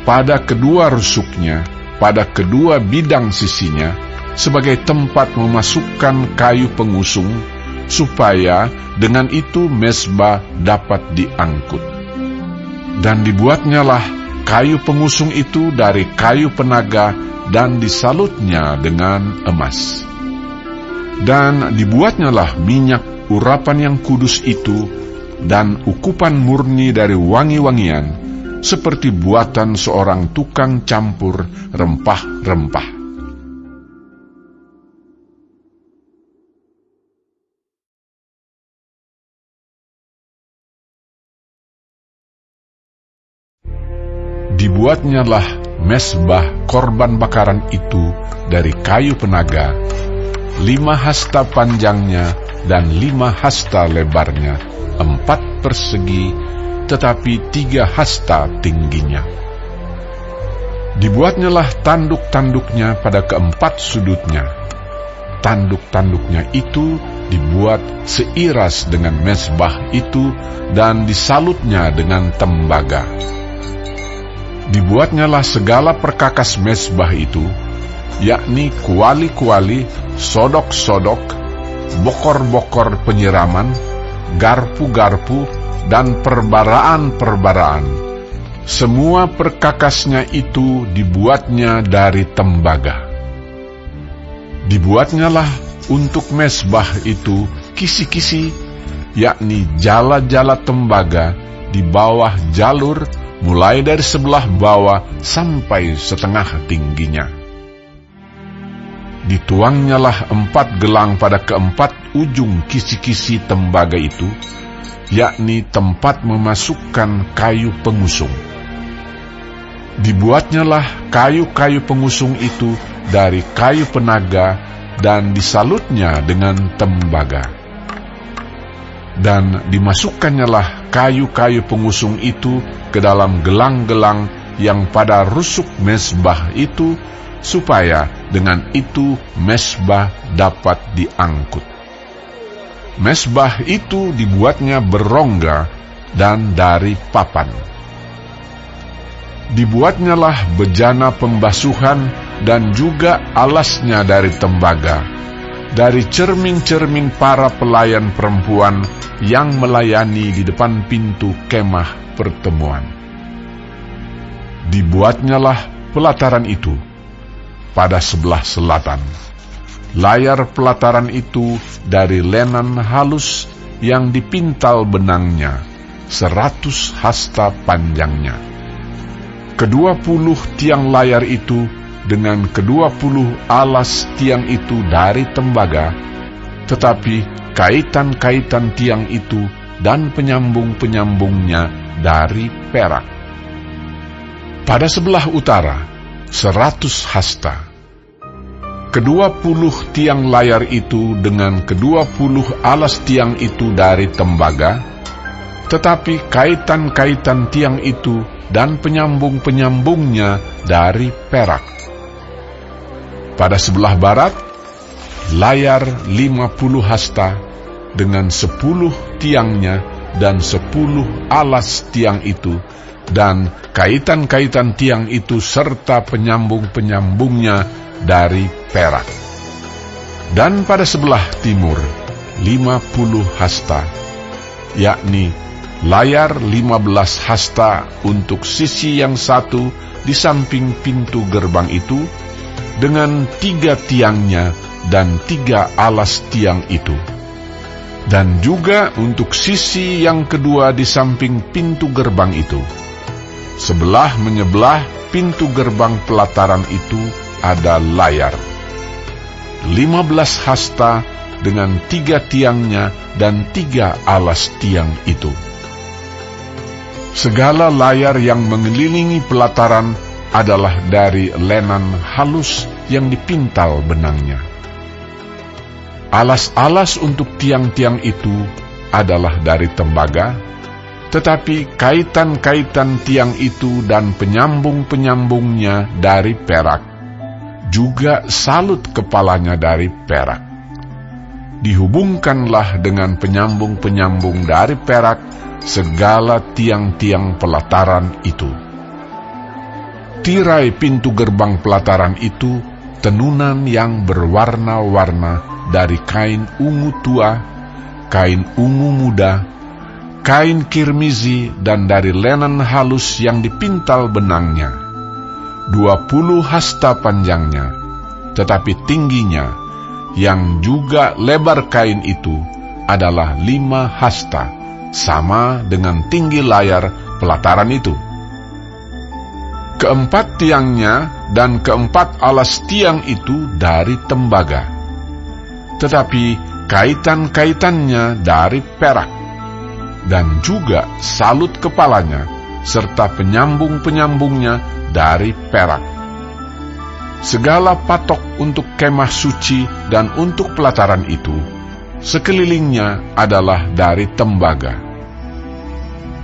pada kedua rusuknya, pada kedua bidang sisinya, sebagai tempat memasukkan kayu pengusung, supaya dengan itu mesbah dapat diangkut. Dan dibuatnyalah kayu pengusung itu dari kayu penaga dan disalutnya dengan emas. Dan dibuatnyalah minyak urapan yang kudus itu dan ukupan murni dari wangi-wangian, seperti buatan seorang tukang campur rempah-rempah. Dibuatnyalah mesbah korban bakaran itu dari kayu penaga, 5 hasta panjangnya dan 5 hasta lebarnya, 4 persegi, tetapi 3 hasta tingginya. Dibuatnyalah tanduk-tanduknya pada ke-4 sudutnya. Tanduk-tanduknya itu dibuat seiras dengan mesbah itu dan disalutnya dengan tembaga. Dibuatnyalah segala perkakas mesbah itu, yakni kuali-kuali, sodok-sodok, bokor-bokor penyiraman, garpu-garpu, dan perbaraan-perbaraan. Semua perkakasnya itu dibuatnya dari tembaga. Dibuatnyalah untuk mesbah itu kisi-kisi, yakni jala-jala tembaga di bawah jalur, mulai dari sebelah bawah sampai setengah tingginya. Dituangnyalah 4 gelang pada ke-4 ujung kisi-kisi tembaga itu, yakni tempat memasukkan kayu pengusung. Dibuatnyalah kayu-kayu pengusung itu dari kayu penaga dan disalutnya dengan tembaga. Dan dimasukkannya kayu-kayu pengusung itu ke dalam gelang-gelang yang pada rusuk mesbah itu, supaya dengan itu mesbah dapat diangkut. Mesbah itu dibuatnya berongga dan dari papan. Dibuatnyalah bejana pembasuhan dan juga alasnya dari tembaga, dari cermin-cermin para pelayan perempuan yang melayani di depan pintu kemah pertemuan. Dibuatnyalah pelataran itu pada sebelah selatan. Layar pelataran itu dari lenan halus yang dipintal benangnya, 100 hasta panjangnya. 20 tiang layar itu dengan 20 alas tiang itu dari tembaga, tetapi kaitan-kaitan tiang itu dan penyambung-penyambungnya dari perak. Pada sebelah utara, 100 hasta. 20 tiang layar itu dengan 20 alas tiang itu dari tembaga, tetapi kaitan-kaitan tiang itu dan penyambung-penyambungnya dari perak. Pada sebelah barat, layar 50 hasta, dengan 10 tiangnya dan 10 alas tiang itu, dan kaitan-kaitan tiang itu serta penyambung-penyambungnya dari perak. Dan pada sebelah timur 50 hasta, yakni layar 15 hasta untuk sisi yang satu di samping pintu gerbang itu, dengan 3 tiangnya dan 3 alas tiang itu. Dan juga untuk sisi yang kedua di samping pintu gerbang itu, sebelah menyebelah pintu gerbang pelataran itu ada layar 15 hasta dengan 3 tiangnya dan 3 alas tiang itu. Segala layar yang mengelilingi pelataran adalah dari lenan halus yang dipintal benangnya. Alas-alas untuk tiang-tiang itu adalah dari tembaga, tetapi kaitan-kaitan tiang itu dan penyambung-penyambungnya dari perak, juga salut kepalanya dari perak. Dihubungkanlah dengan penyambung-penyambung dari perak segala tiang-tiang pelataran itu. Tirai pintu gerbang pelataran itu tenunan yang berwarna-warna dari kain ungu tua, kain ungu muda, kain kirmizi, dan dari lenan halus yang dipintal benangnya. 20 hasta panjangnya, tetapi tingginya, yang juga lebar kain itu, adalah 5 hasta, sama dengan tinggi layar pelataran itu. Keempat tiangnya dan keempat alas tiang itu dari tembaga, tetapi kaitan-kaitannya dari perak, dan juga salut kepalanya serta penyambung-penyambungnya dari perak. Segala patok untuk kemah suci dan untuk pelataran itu, sekelilingnya adalah dari tembaga.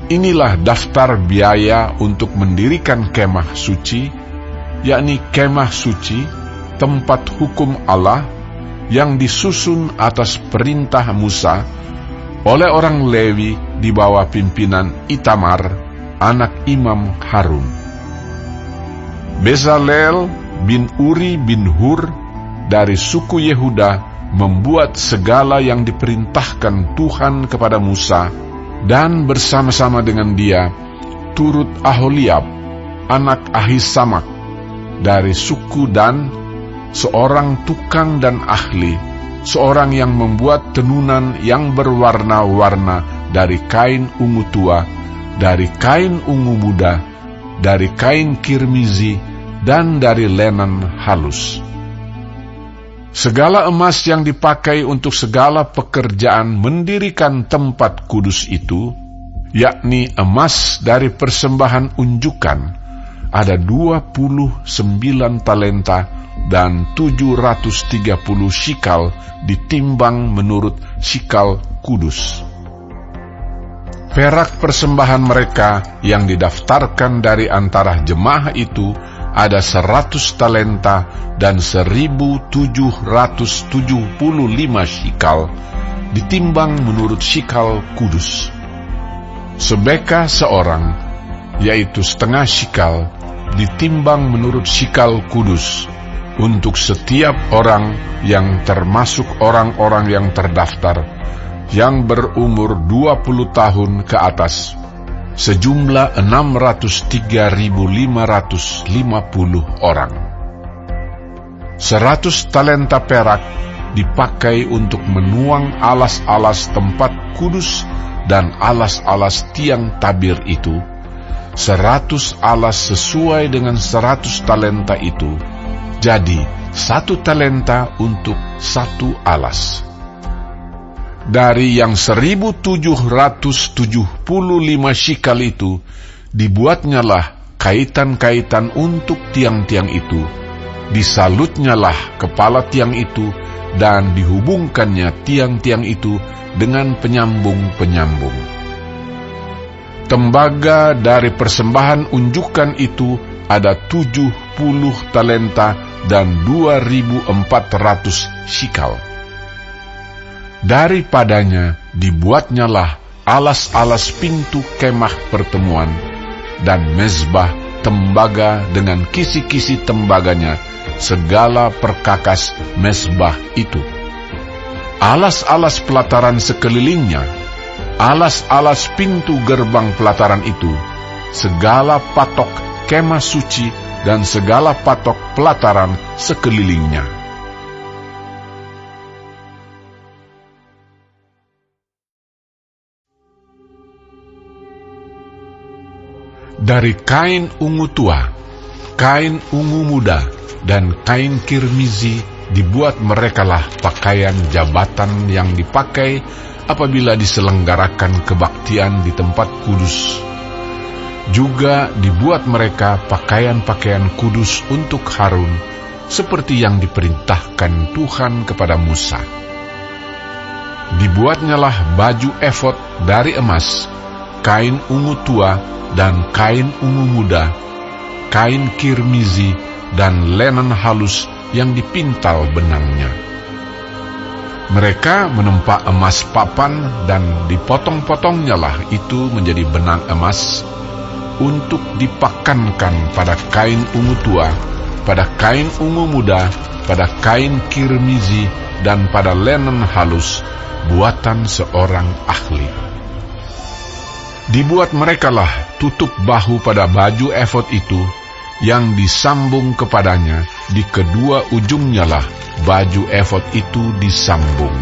Inilah daftar biaya untuk mendirikan kemah suci, yakni kemah suci, tempat hukum Allah, yang disusun atas perintah Musa oleh orang Lewi di bawah pimpinan Itamar, anak Imam Harun. Bezalel bin Uri bin Hur dari suku Yehuda membuat segala yang diperintahkan Tuhan kepada Musa, dan bersama-sama dengan dia turut Aholiab, anak Ahisamak dari suku Dan, seorang tukang dan ahli, seorang yang membuat tenunan yang berwarna-warna dari kain ungu tua, dari kain ungu muda, dari kain kirmizi, dan dari lenan halus. Segala emas yang dipakai untuk segala pekerjaan mendirikan tempat kudus itu, yakni emas dari persembahan unjukan, ada 29 talenta dan 730 shikal ditimbang menurut shikal kudus. Perak persembahan mereka yang didaftarkan dari antara jemaah itu ada 100 talenta dan 1.775 shikal ditimbang menurut shikal kudus. Sebeka seorang, yaitu setengah shikal, ditimbang menurut shikal kudus untuk setiap orang yang termasuk orang-orang yang terdaftar, yang berumur 20 tahun ke atas, sejumlah 603.550 orang. 100 talenta perak dipakai untuk menuang alas-alas tempat kudus dan alas-alas tiang tabir itu, 100 alas sesuai dengan 100 talenta itu, jadi 1 talenta untuk 1 alas. Dari yang 1.775 shikal itu, dibuatnyalah kaitan-kaitan untuk tiang-tiang itu, disalutnyalah kepala tiang itu, dan dihubungkannya tiang-tiang itu dengan penyambung-penyambung. Tembaga dari persembahan unjukan itu ada 70 talenta dan 2.400 shikal. Daripadanya dibuatnyalah alas-alas pintu kemah pertemuan dan mezbah tembaga dengan kisi-kisi tembaganya, segala perkakas mezbah itu. Alas-alas pelataran sekelilingnya, alas-alas pintu gerbang pelataran itu, segala patok kemah suci dan segala patok pelataran sekelilingnya. Dari kain ungu tua, kain ungu muda, dan kain kirmizi dibuat merekalah pakaian jabatan yang dipakai apabila diselenggarakan kebaktian di tempat kudus. Juga dibuat mereka pakaian-pakaian kudus untuk Harun, seperti yang diperintahkan Tuhan kepada Musa. Dibuatnyalah baju efod dari emas, kain ungu tua, dan kain ungu muda, kain kirmizi, dan lenan halus yang dipintal benangnya. Mereka menempa emas papan, dan dipotong-potongnya lah itu menjadi benang emas, untuk dipakankan pada kain ungu tua, pada kain ungu muda, pada kain kirmizi, dan pada lenan halus, buatan seorang ahli. Dibuat merekalah tutup bahu pada baju efod itu, yang disambung kepadanya, di kedua ujungnya lah baju efod itu disambung.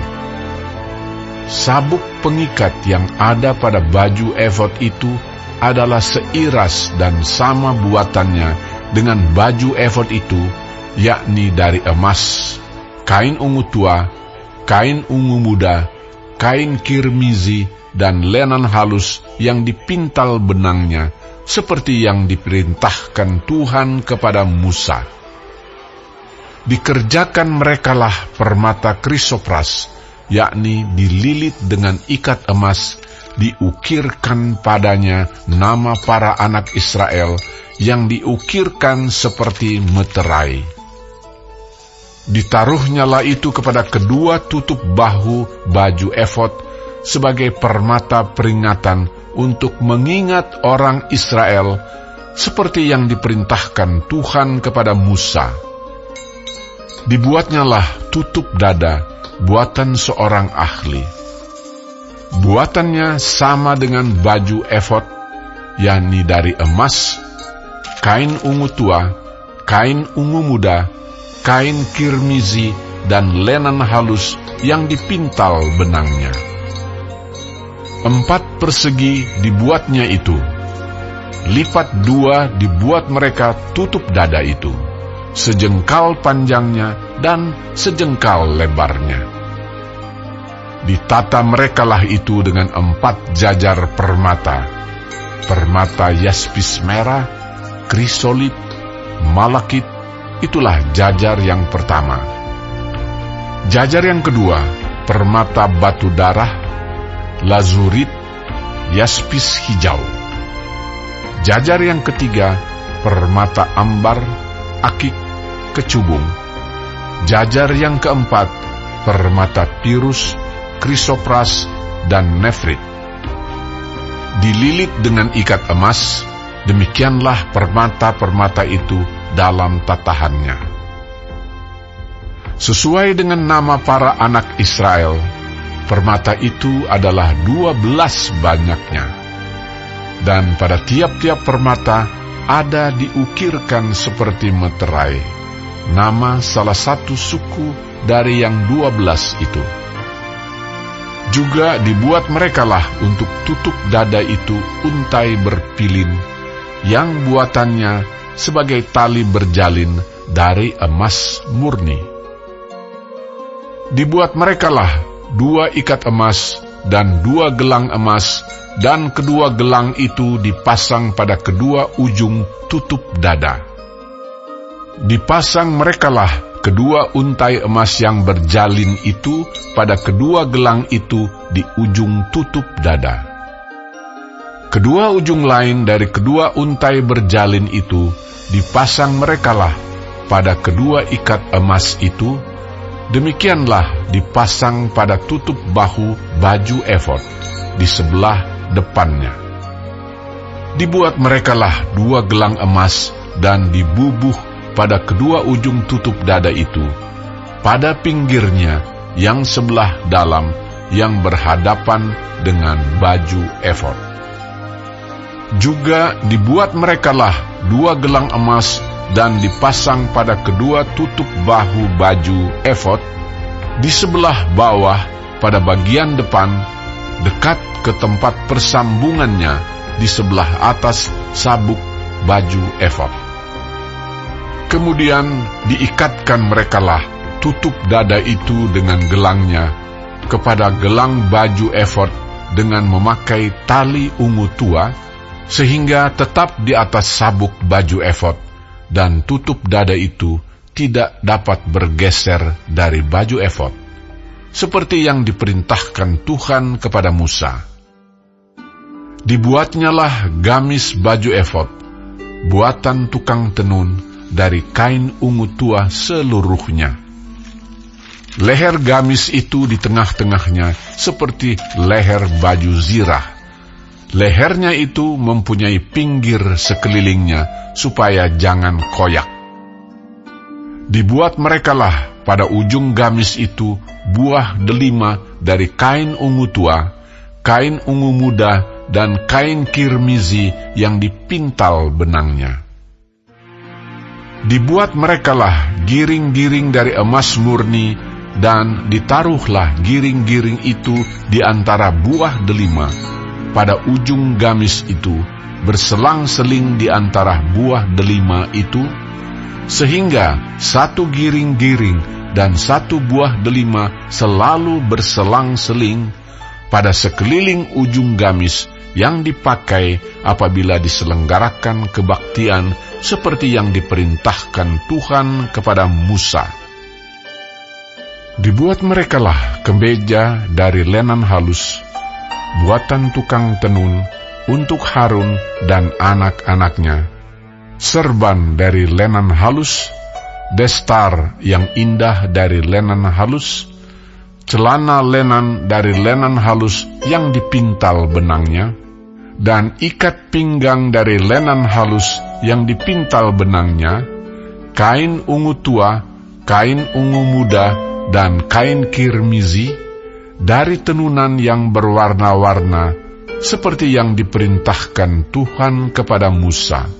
Sabuk pengikat yang ada pada baju efod itu adalah seiras dan sama buatannya dengan baju efod itu, yakni dari emas, kain ungu tua, kain ungu muda, kain kirmizi, dan lenan halus yang dipintal benangnya, seperti yang diperintahkan Tuhan kepada Musa. Dikerjakan merekalah permata krisopras, yakni dililit dengan ikat emas, diukirkan padanya nama para anak Israel, yang diukirkan seperti meterai. Ditaruhnyalah itu kepada kedua tutup bahu baju efod, sebagai permata peringatan untuk mengingat orang Israel, seperti yang diperintahkan Tuhan kepada Musa. Dibuatnyalah tutup dada, buatan seorang ahli. Buatannya sama dengan baju efod, yakni dari emas, kain ungu tua, kain ungu muda, kain kirmizi, dan lenan halus yang dipintal benangnya. 4 persegi dibuatnya itu, lipat 2 dibuat mereka tutup dada itu, sejengkal panjangnya dan sejengkal lebarnya. Ditata merekalah itu dengan 4 jajar permata, permata yaspis merah, krisolip, malakit, itulah jajar yang pertama. Jajar yang kedua, permata batu darah, lazurit, yaspis hijau. Jajar yang ketiga, permata ambar, akik, kecubung. Jajar yang keempat, permata pirus, krisopras, dan nefrit. Dililit dengan ikat emas, demikianlah permata-permata itu dalam tatahannya. Sesuai dengan nama para anak Israel, permata itu adalah 12 banyaknya, dan pada tiap-tiap permata ada diukirkan seperti meterai, nama salah satu suku dari yang 12 itu. Juga dibuat merekalah untuk tutup dada itu untai berpilin, yang buatannya sebagai tali berjalin dari emas murni. Dibuat merekalah 2 ikat emas dan 2 gelang emas, dan kedua gelang itu dipasang pada kedua ujung tutup dada. Dipasang merekalah kedua untai emas yang berjalin itu pada kedua gelang itu di ujung tutup dada. Kedua ujung lain dari kedua untai berjalin itu dipasang merekalah pada kedua ikat emas itu, Demikianlah dipasang pada tutup bahu baju efod di sebelah depannya. Dibuat merekalah 2 gelang emas dan dibubuh pada kedua ujung tutup dada itu, pada pinggirnya yang sebelah dalam yang berhadapan dengan baju efod. Juga dibuat merekalah 2 gelang emas dan dipasang pada kedua tutup bahu baju efod di sebelah bawah pada bagian depan, dekat ke tempat persambungannya di sebelah atas sabuk baju efod. Kemudian diikatkan merekalah tutup dada itu dengan gelangnya kepada gelang baju efod dengan memakai tali ungu tua, sehingga tetap di atas sabuk baju efod, dan tutup dada itu tidak dapat bergeser dari baju efod, seperti yang diperintahkan Tuhan kepada Musa. Dibuatnyalah gamis baju efod, buatan tukang tenun dari kain ungu tua seluruhnya. Leher gamis itu di tengah-tengahnya seperti leher baju zirah. Lehernya itu mempunyai pinggir sekelilingnya supaya jangan koyak. Dibuat merekalah pada ujung gamis itu buah delima dari kain ungu tua, kain ungu muda, dan kain kirmizi yang dipintal benangnya. Dibuat merekalah giring-giring dari emas murni, dan ditaruhlah giring-giring itu di antara buah delima pada ujung gamis itu, berselang-seling di antara buah delima itu, sehingga satu giring-giring dan satu buah delima selalu berselang-seling pada sekeliling ujung gamis yang dipakai apabila diselenggarakan kebaktian seperti yang diperintahkan Tuhan kepada Musa. Dibuat merekalah kemeja dari lenan halus, buatan tukang tenun untuk Harun dan anak-anaknya, serban dari lenan halus, destar yang indah dari lenan halus, celana lenan dari lenan halus yang dipintal benangnya, dan ikat pinggang dari lenan halus yang dipintal benangnya, kain ungu tua, kain ungu muda, dan kain kirmizi dari tenunan yang berwarna-warna seperti yang diperintahkan Tuhan kepada Musa.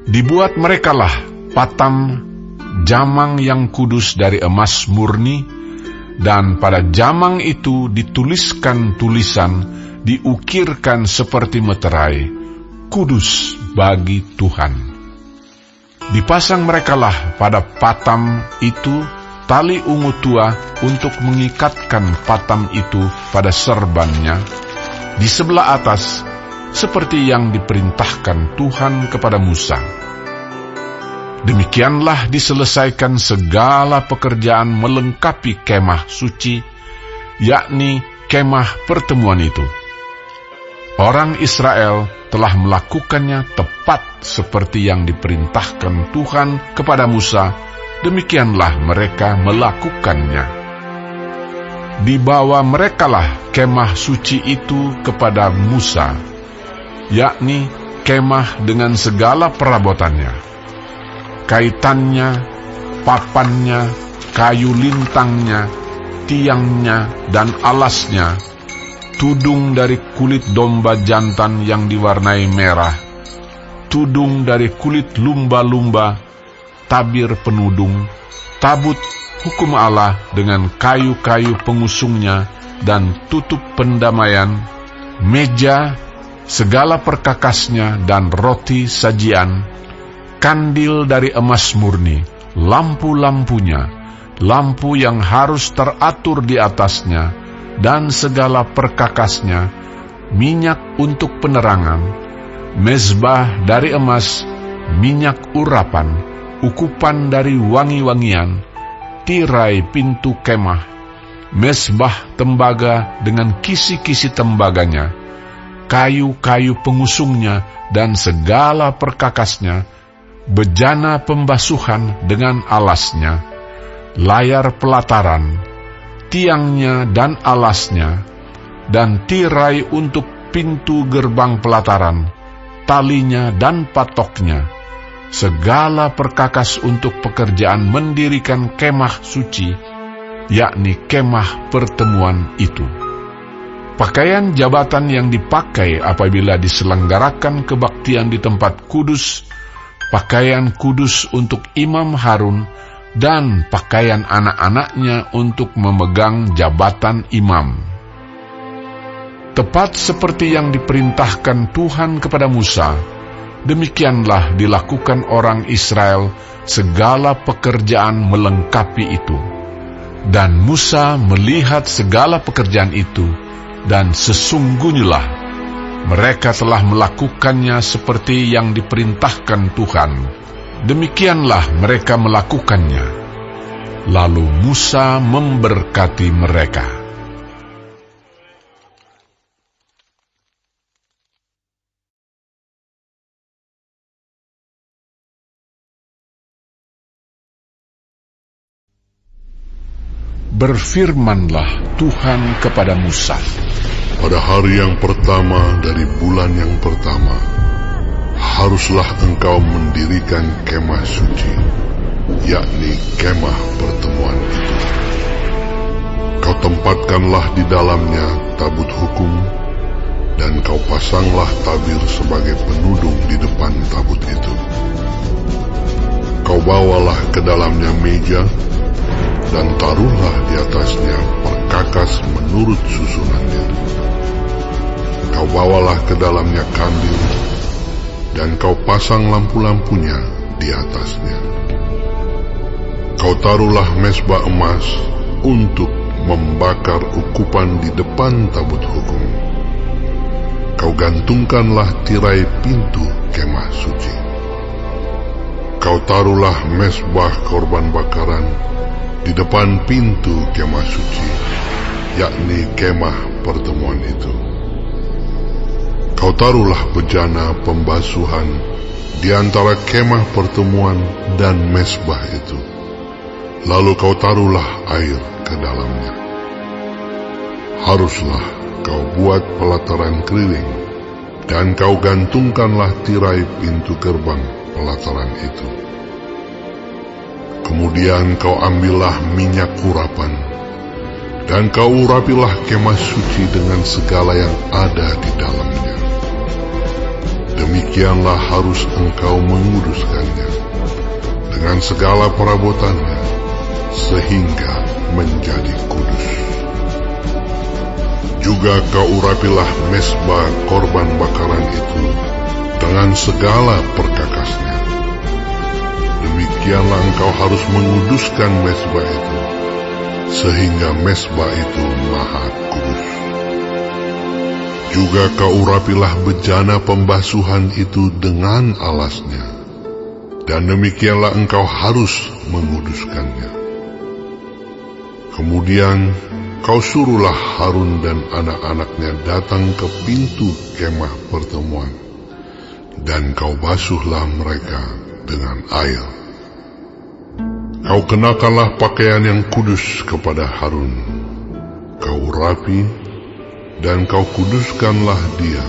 Dibuat merekalah patam jamang yang kudus dari emas murni, dan pada jamang itu dituliskan tulisan, diukirkan seperti meterai, kudus bagi Tuhan. Dipasang merekalah pada patam itu tali ungu tua untuk mengikatkan patam itu pada serbannya di sebelah atas, seperti yang diperintahkan Tuhan kepada Musa. Demikianlah diselesaikan segala pekerjaan melengkapi kemah suci, yakni kemah pertemuan itu. Orang Israel telah melakukannya tepat seperti yang diperintahkan Tuhan kepada Musa. Demikianlah mereka melakukannya. Dibawa merekalah kemah suci itu kepada Musa, yakni kemah dengan segala perabotannya, kaitannya, papannya, kayu lintangnya, tiangnya, dan alasnya, tudung dari kulit domba jantan yang diwarnai merah, tudung dari kulit lumba-lumba, tabir penudung, tabut hukum Allah dengan kayu-kayu pengusungnya dan tutup pendamaian, meja, segala perkakasnya dan roti sajian, kandil dari emas murni, lampu-lampunya, lampu yang harus teratur di atasnya, dan segala perkakasnya, minyak untuk penerangan, mezbah dari emas, minyak urapan, ukupan dari wangi-wangian, tirai pintu kemah, mezbah tembaga dengan kisi-kisi tembaganya, kayu-kayu pengusungnya dan segala perkakasnya, bejana pembasuhan dengan alasnya, layar pelataran, tiangnya dan alasnya, dan tirai untuk pintu gerbang pelataran, talinya dan patoknya, segala perkakas untuk pekerjaan mendirikan kemah suci, yakni kemah pertemuan itu. Pakaian jabatan yang dipakai apabila diselenggarakan kebaktian di tempat kudus, pakaian kudus untuk Imam Harun, dan pakaian anak-anaknya untuk memegang jabatan imam. Tepat seperti yang diperintahkan Tuhan kepada Musa, demikianlah dilakukan orang Israel segala pekerjaan melengkapi itu. Dan Musa melihat segala pekerjaan itu, dan sesungguhnya mereka telah melakukannya seperti yang diperintahkan Tuhan. Demikianlah mereka melakukannya. Lalu Musa memberkati mereka. Berfirmanlah Tuhan kepada Musa. Pada hari yang pertama dari bulan yang pertama, haruslah engkau mendirikan kemah suci, yakni kemah pertemuan itu. Kau tempatkanlah di dalamnya tabut hukum, dan kau pasanglah tabir sebagai penudung di depan tabut itu. Kau bawalah ke dalamnya meja, dan taruhlah di atasnya perkakas menurut susunannya. Kau bawalah ke dalamnya kandil, dan kau pasang lampu-lampunya di atasnya. Kau taruhlah mezbah emas untuk membakar ukupan di depan tabut hukum. Kau gantungkanlah tirai pintu kemah suci. Kau taruhlah mezbah korban bakaran di depan pintu kemah suci, yakni kemah pertemuan itu. Kau taruhlah bejana pembasuhan di antara kemah pertemuan dan mezbah itu. Lalu kau taruhlah air ke dalamnya. Haruslah kau buat pelataran keliling, dan kau gantungkanlah tirai pintu gerbang pelataran itu. Kemudian kau ambillah minyak urapan, dan kau urapilah kemah suci dengan segala yang ada di dalamnya. Demikianlah harus engkau menguduskannya dengan segala perabotannya, sehingga menjadi kudus. Juga kau urapilah mezbah korban bakaran itu dengan segala perkakasnya. Demikianlah engkau harus menguduskan mezbah itu, sehingga mezbah itu maha kudus. Juga kau urapilah bejana pembasuhan itu dengan alasnya, dan demikianlah engkau harus menguduskannya. Kemudian kau suruhlah Harun dan anak-anaknya datang ke pintu kemah pertemuan, dan kau basuhlah mereka dengan air. Kau kenakanlah pakaian yang kudus kepada Harun. Kau urapi dan kau kuduskanlah dia,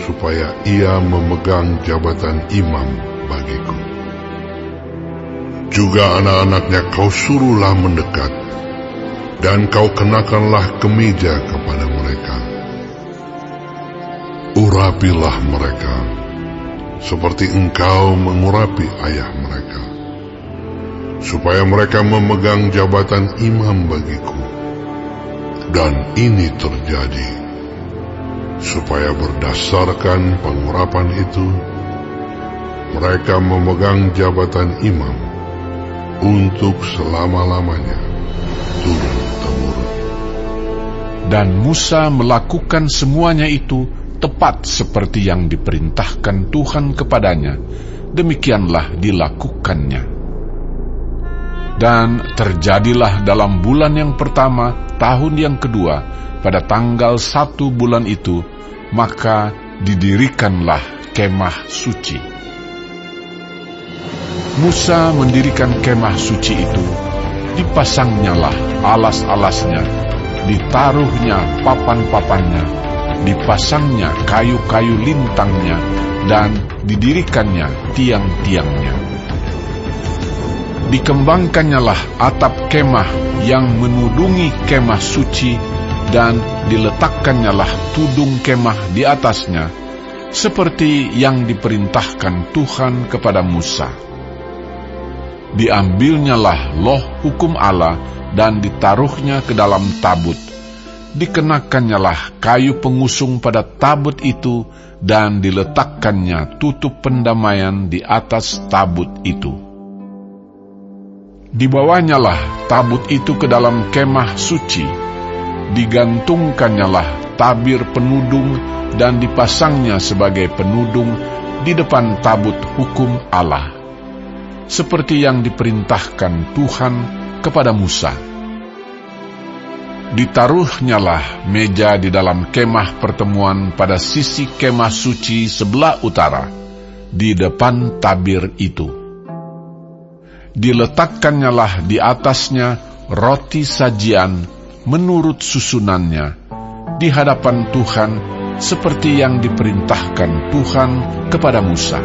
supaya ia memegang jabatan imam bagiku. Juga anak-anaknya kau suruhlah mendekat, dan kau kenakanlah kemeja kepada mereka. Urapilah mereka, seperti engkau mengurapi ayah mereka, supaya mereka memegang jabatan imam bagiku. Dan ini terjadi, supaya berdasarkan pengurapan itu, mereka memegang jabatan imam untuk selama-lamanya, turun-temurun. Dan Musa melakukan semuanya itu tepat seperti yang diperintahkan Tuhan kepadanya, demikianlah dilakukannya. Dan terjadilah dalam bulan yang pertama, tahun yang kedua, pada tanggal 1 bulan itu, maka didirikanlah kemah suci. Musa mendirikan kemah suci itu, dipasangnyalah alas-alasnya, ditaruhnya papan-papannya, dipasangnya kayu-kayu lintangnya, dan didirikannya tiang-tiangnya. Dikembangkannyalah atap kemah yang menudungi kemah suci, dan diletakkannya tudung kemah di atasnya, seperti yang diperintahkan Tuhan kepada Musa. Diambilnyalah loh hukum Allah dan ditaruhnya ke dalam tabut. Dikenakannyalah kayu pengusung pada tabut itu, dan diletakkannya tutup pendamaian di atas tabut itu. Dibawanyalah tabut itu ke dalam kemah suci, digantungkannyalah tabir penudung, dan dipasangnya sebagai penudung di depan tabut hukum Allah, seperti yang diperintahkan Tuhan kepada Musa. Ditaruhnyalah meja di dalam kemah pertemuan pada sisi kemah suci sebelah utara, di depan tabir itu. Diletakkannya di atasnya roti sajian menurut susunannya, di hadapan Tuhan, seperti yang diperintahkan Tuhan kepada Musa.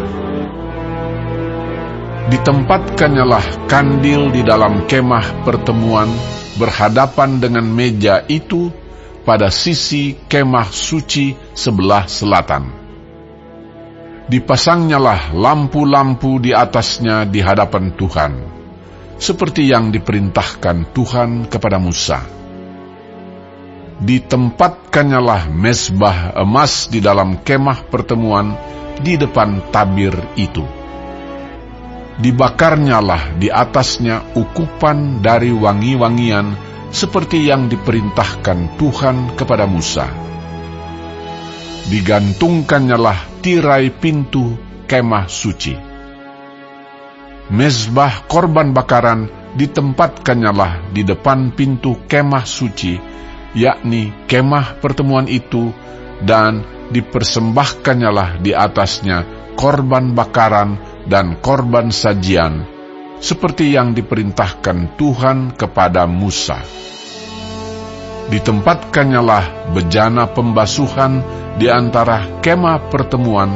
Ditempatkannyalah kandil di dalam kemah pertemuan berhadapan dengan meja itu pada sisi kemah suci sebelah selatan. Dipasangnyalah lampu-lampu di atasnya di hadapan Tuhan, seperti yang diperintahkan Tuhan kepada Musa. Ditempatkannyalah mezbah emas di dalam kemah pertemuan di depan tabir itu. Dibakarnyalah di atasnya ukupan dari wangi-wangian, seperti yang diperintahkan Tuhan kepada Musa. Digantungkannyalah tirai pintu kemah suci. Mezbah korban bakaran ditempatkannyalah di depan pintu kemah suci, yakni kemah pertemuan itu, dan dipersembahkannyalah di atasnya korban bakaran dan korban sajian, seperti yang diperintahkan Tuhan kepada Musa. Ditempatkannyalah bejana pembasuhan di antara kemah pertemuan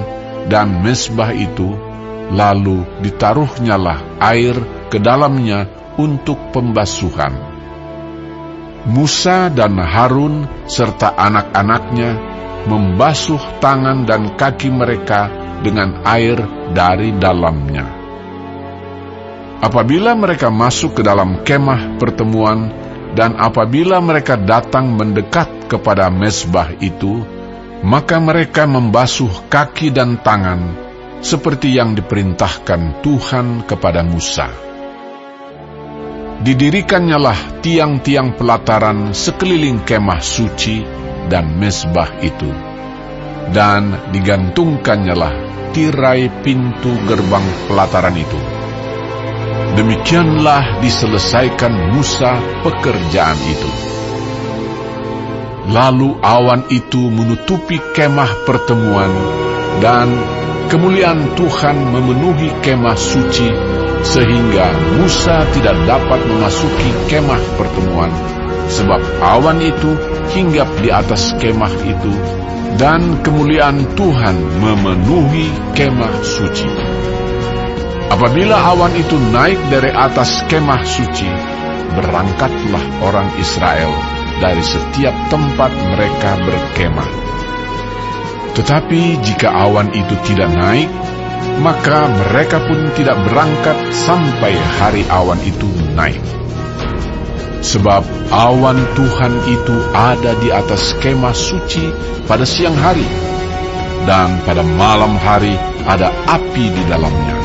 dan mezbah itu, lalu ditaruhnyalah air ke dalamnya untuk pembasuhan. Musa dan Harun serta anak-anaknya membasuh tangan dan kaki mereka dengan air dari dalamnya. Apabila mereka masuk ke dalam kemah pertemuan, dan apabila mereka datang mendekat kepada mezbah itu, maka mereka membasuh kaki dan tangan, seperti yang diperintahkan Tuhan kepada Musa. Didirikannya tiang-tiang pelataran sekeliling kemah suci dan mezbah itu, dan digantungkannya tirai pintu gerbang pelataran itu. Demikianlah diselesaikan Musa pekerjaan itu. Lalu awan itu menutupi kemah pertemuan, dan kemuliaan Tuhan memenuhi kemah suci, sehingga Musa tidak dapat memasuki kemah pertemuan, sebab awan itu hinggap di atas kemah itu, dan kemuliaan Tuhan memenuhi kemah suci. Apabila awan itu naik dari atas kemah suci, berangkatlah orang Israel dari setiap tempat mereka berkemah. Tetapi jika awan itu tidak naik, maka mereka pun tidak berangkat sampai hari awan itu naik. Sebab awan Tuhan itu ada di atas kemah suci pada siang hari, dan pada malam hari ada api di dalamnya,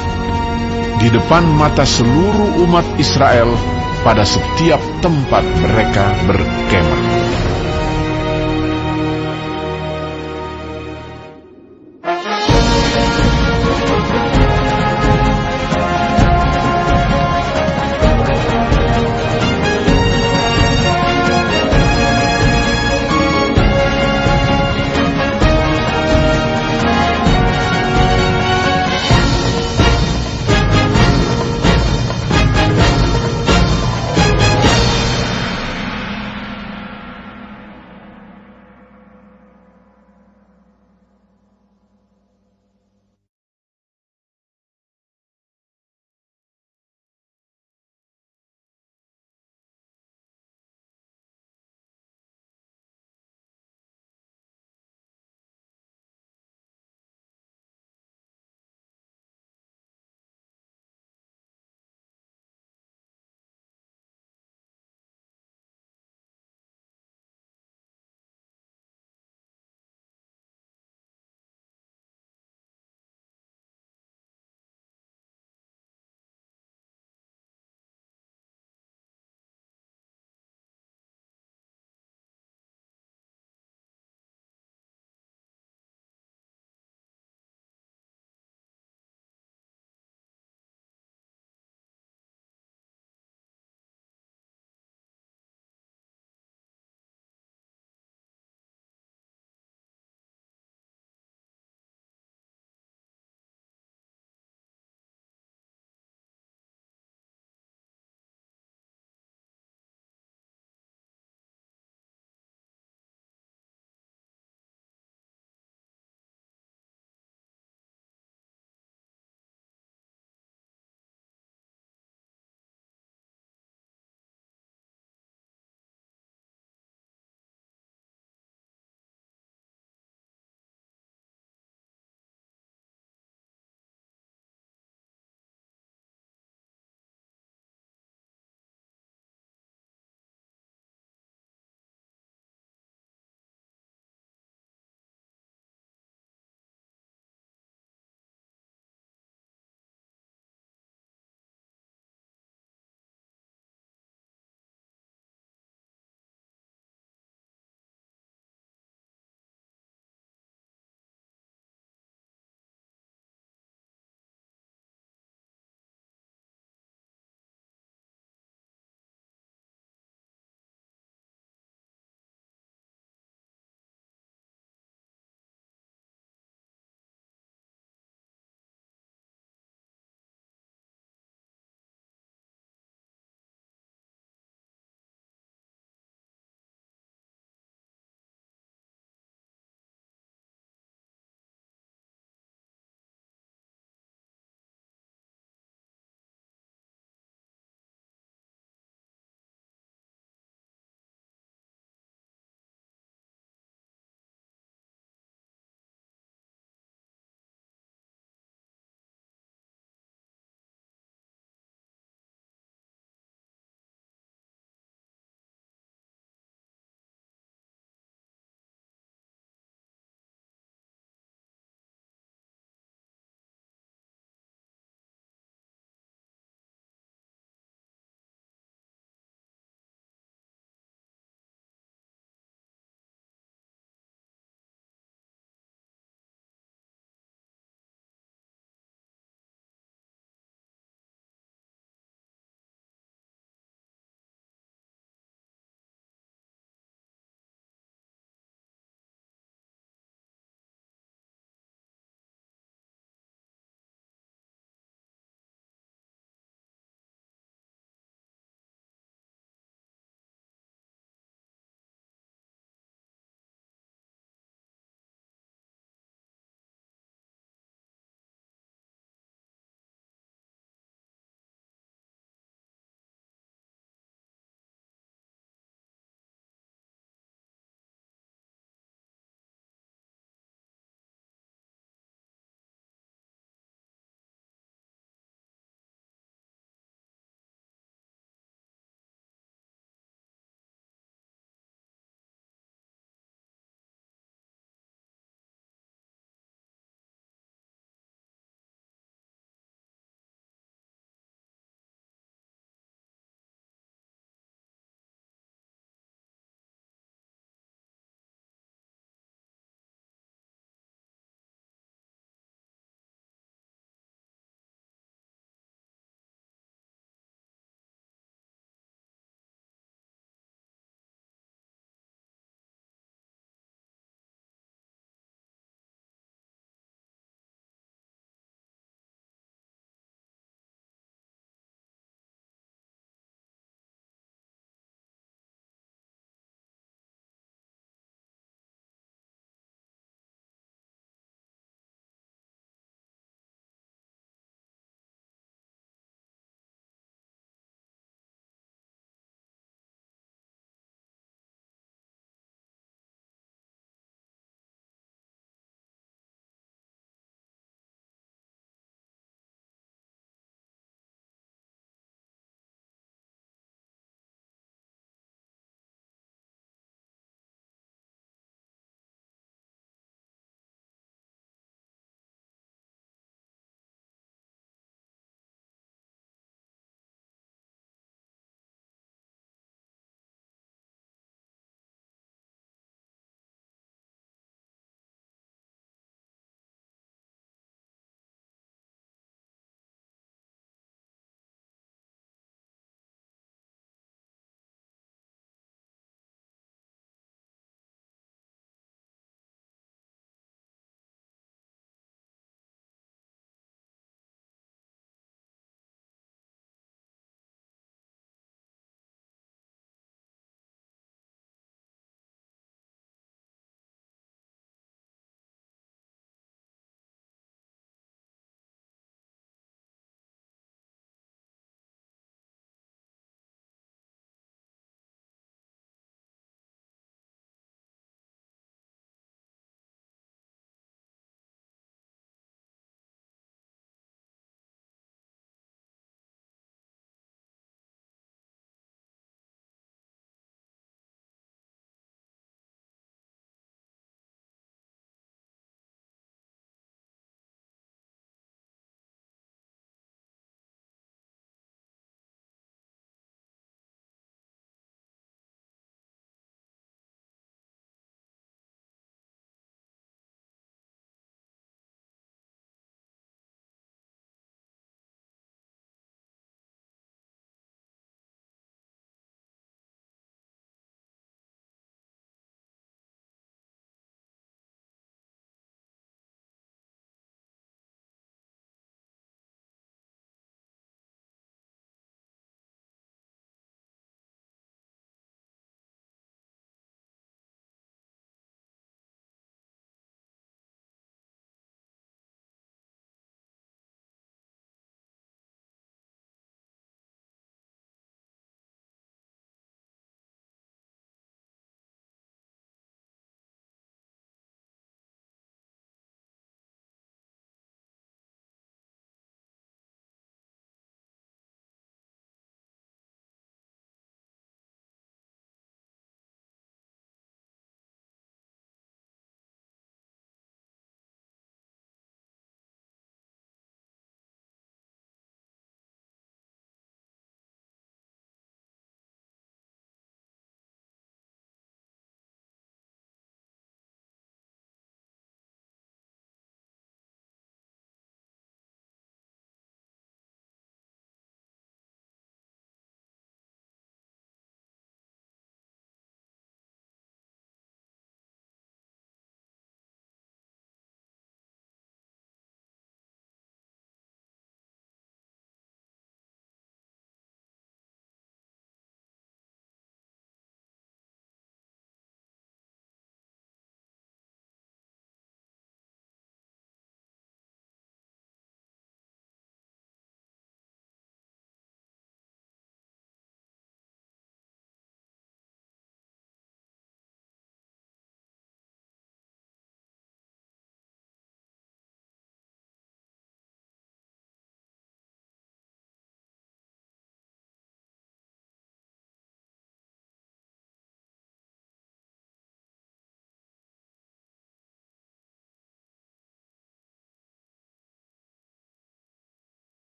di depan mata seluruh umat Israel pada setiap tempat mereka berkemah.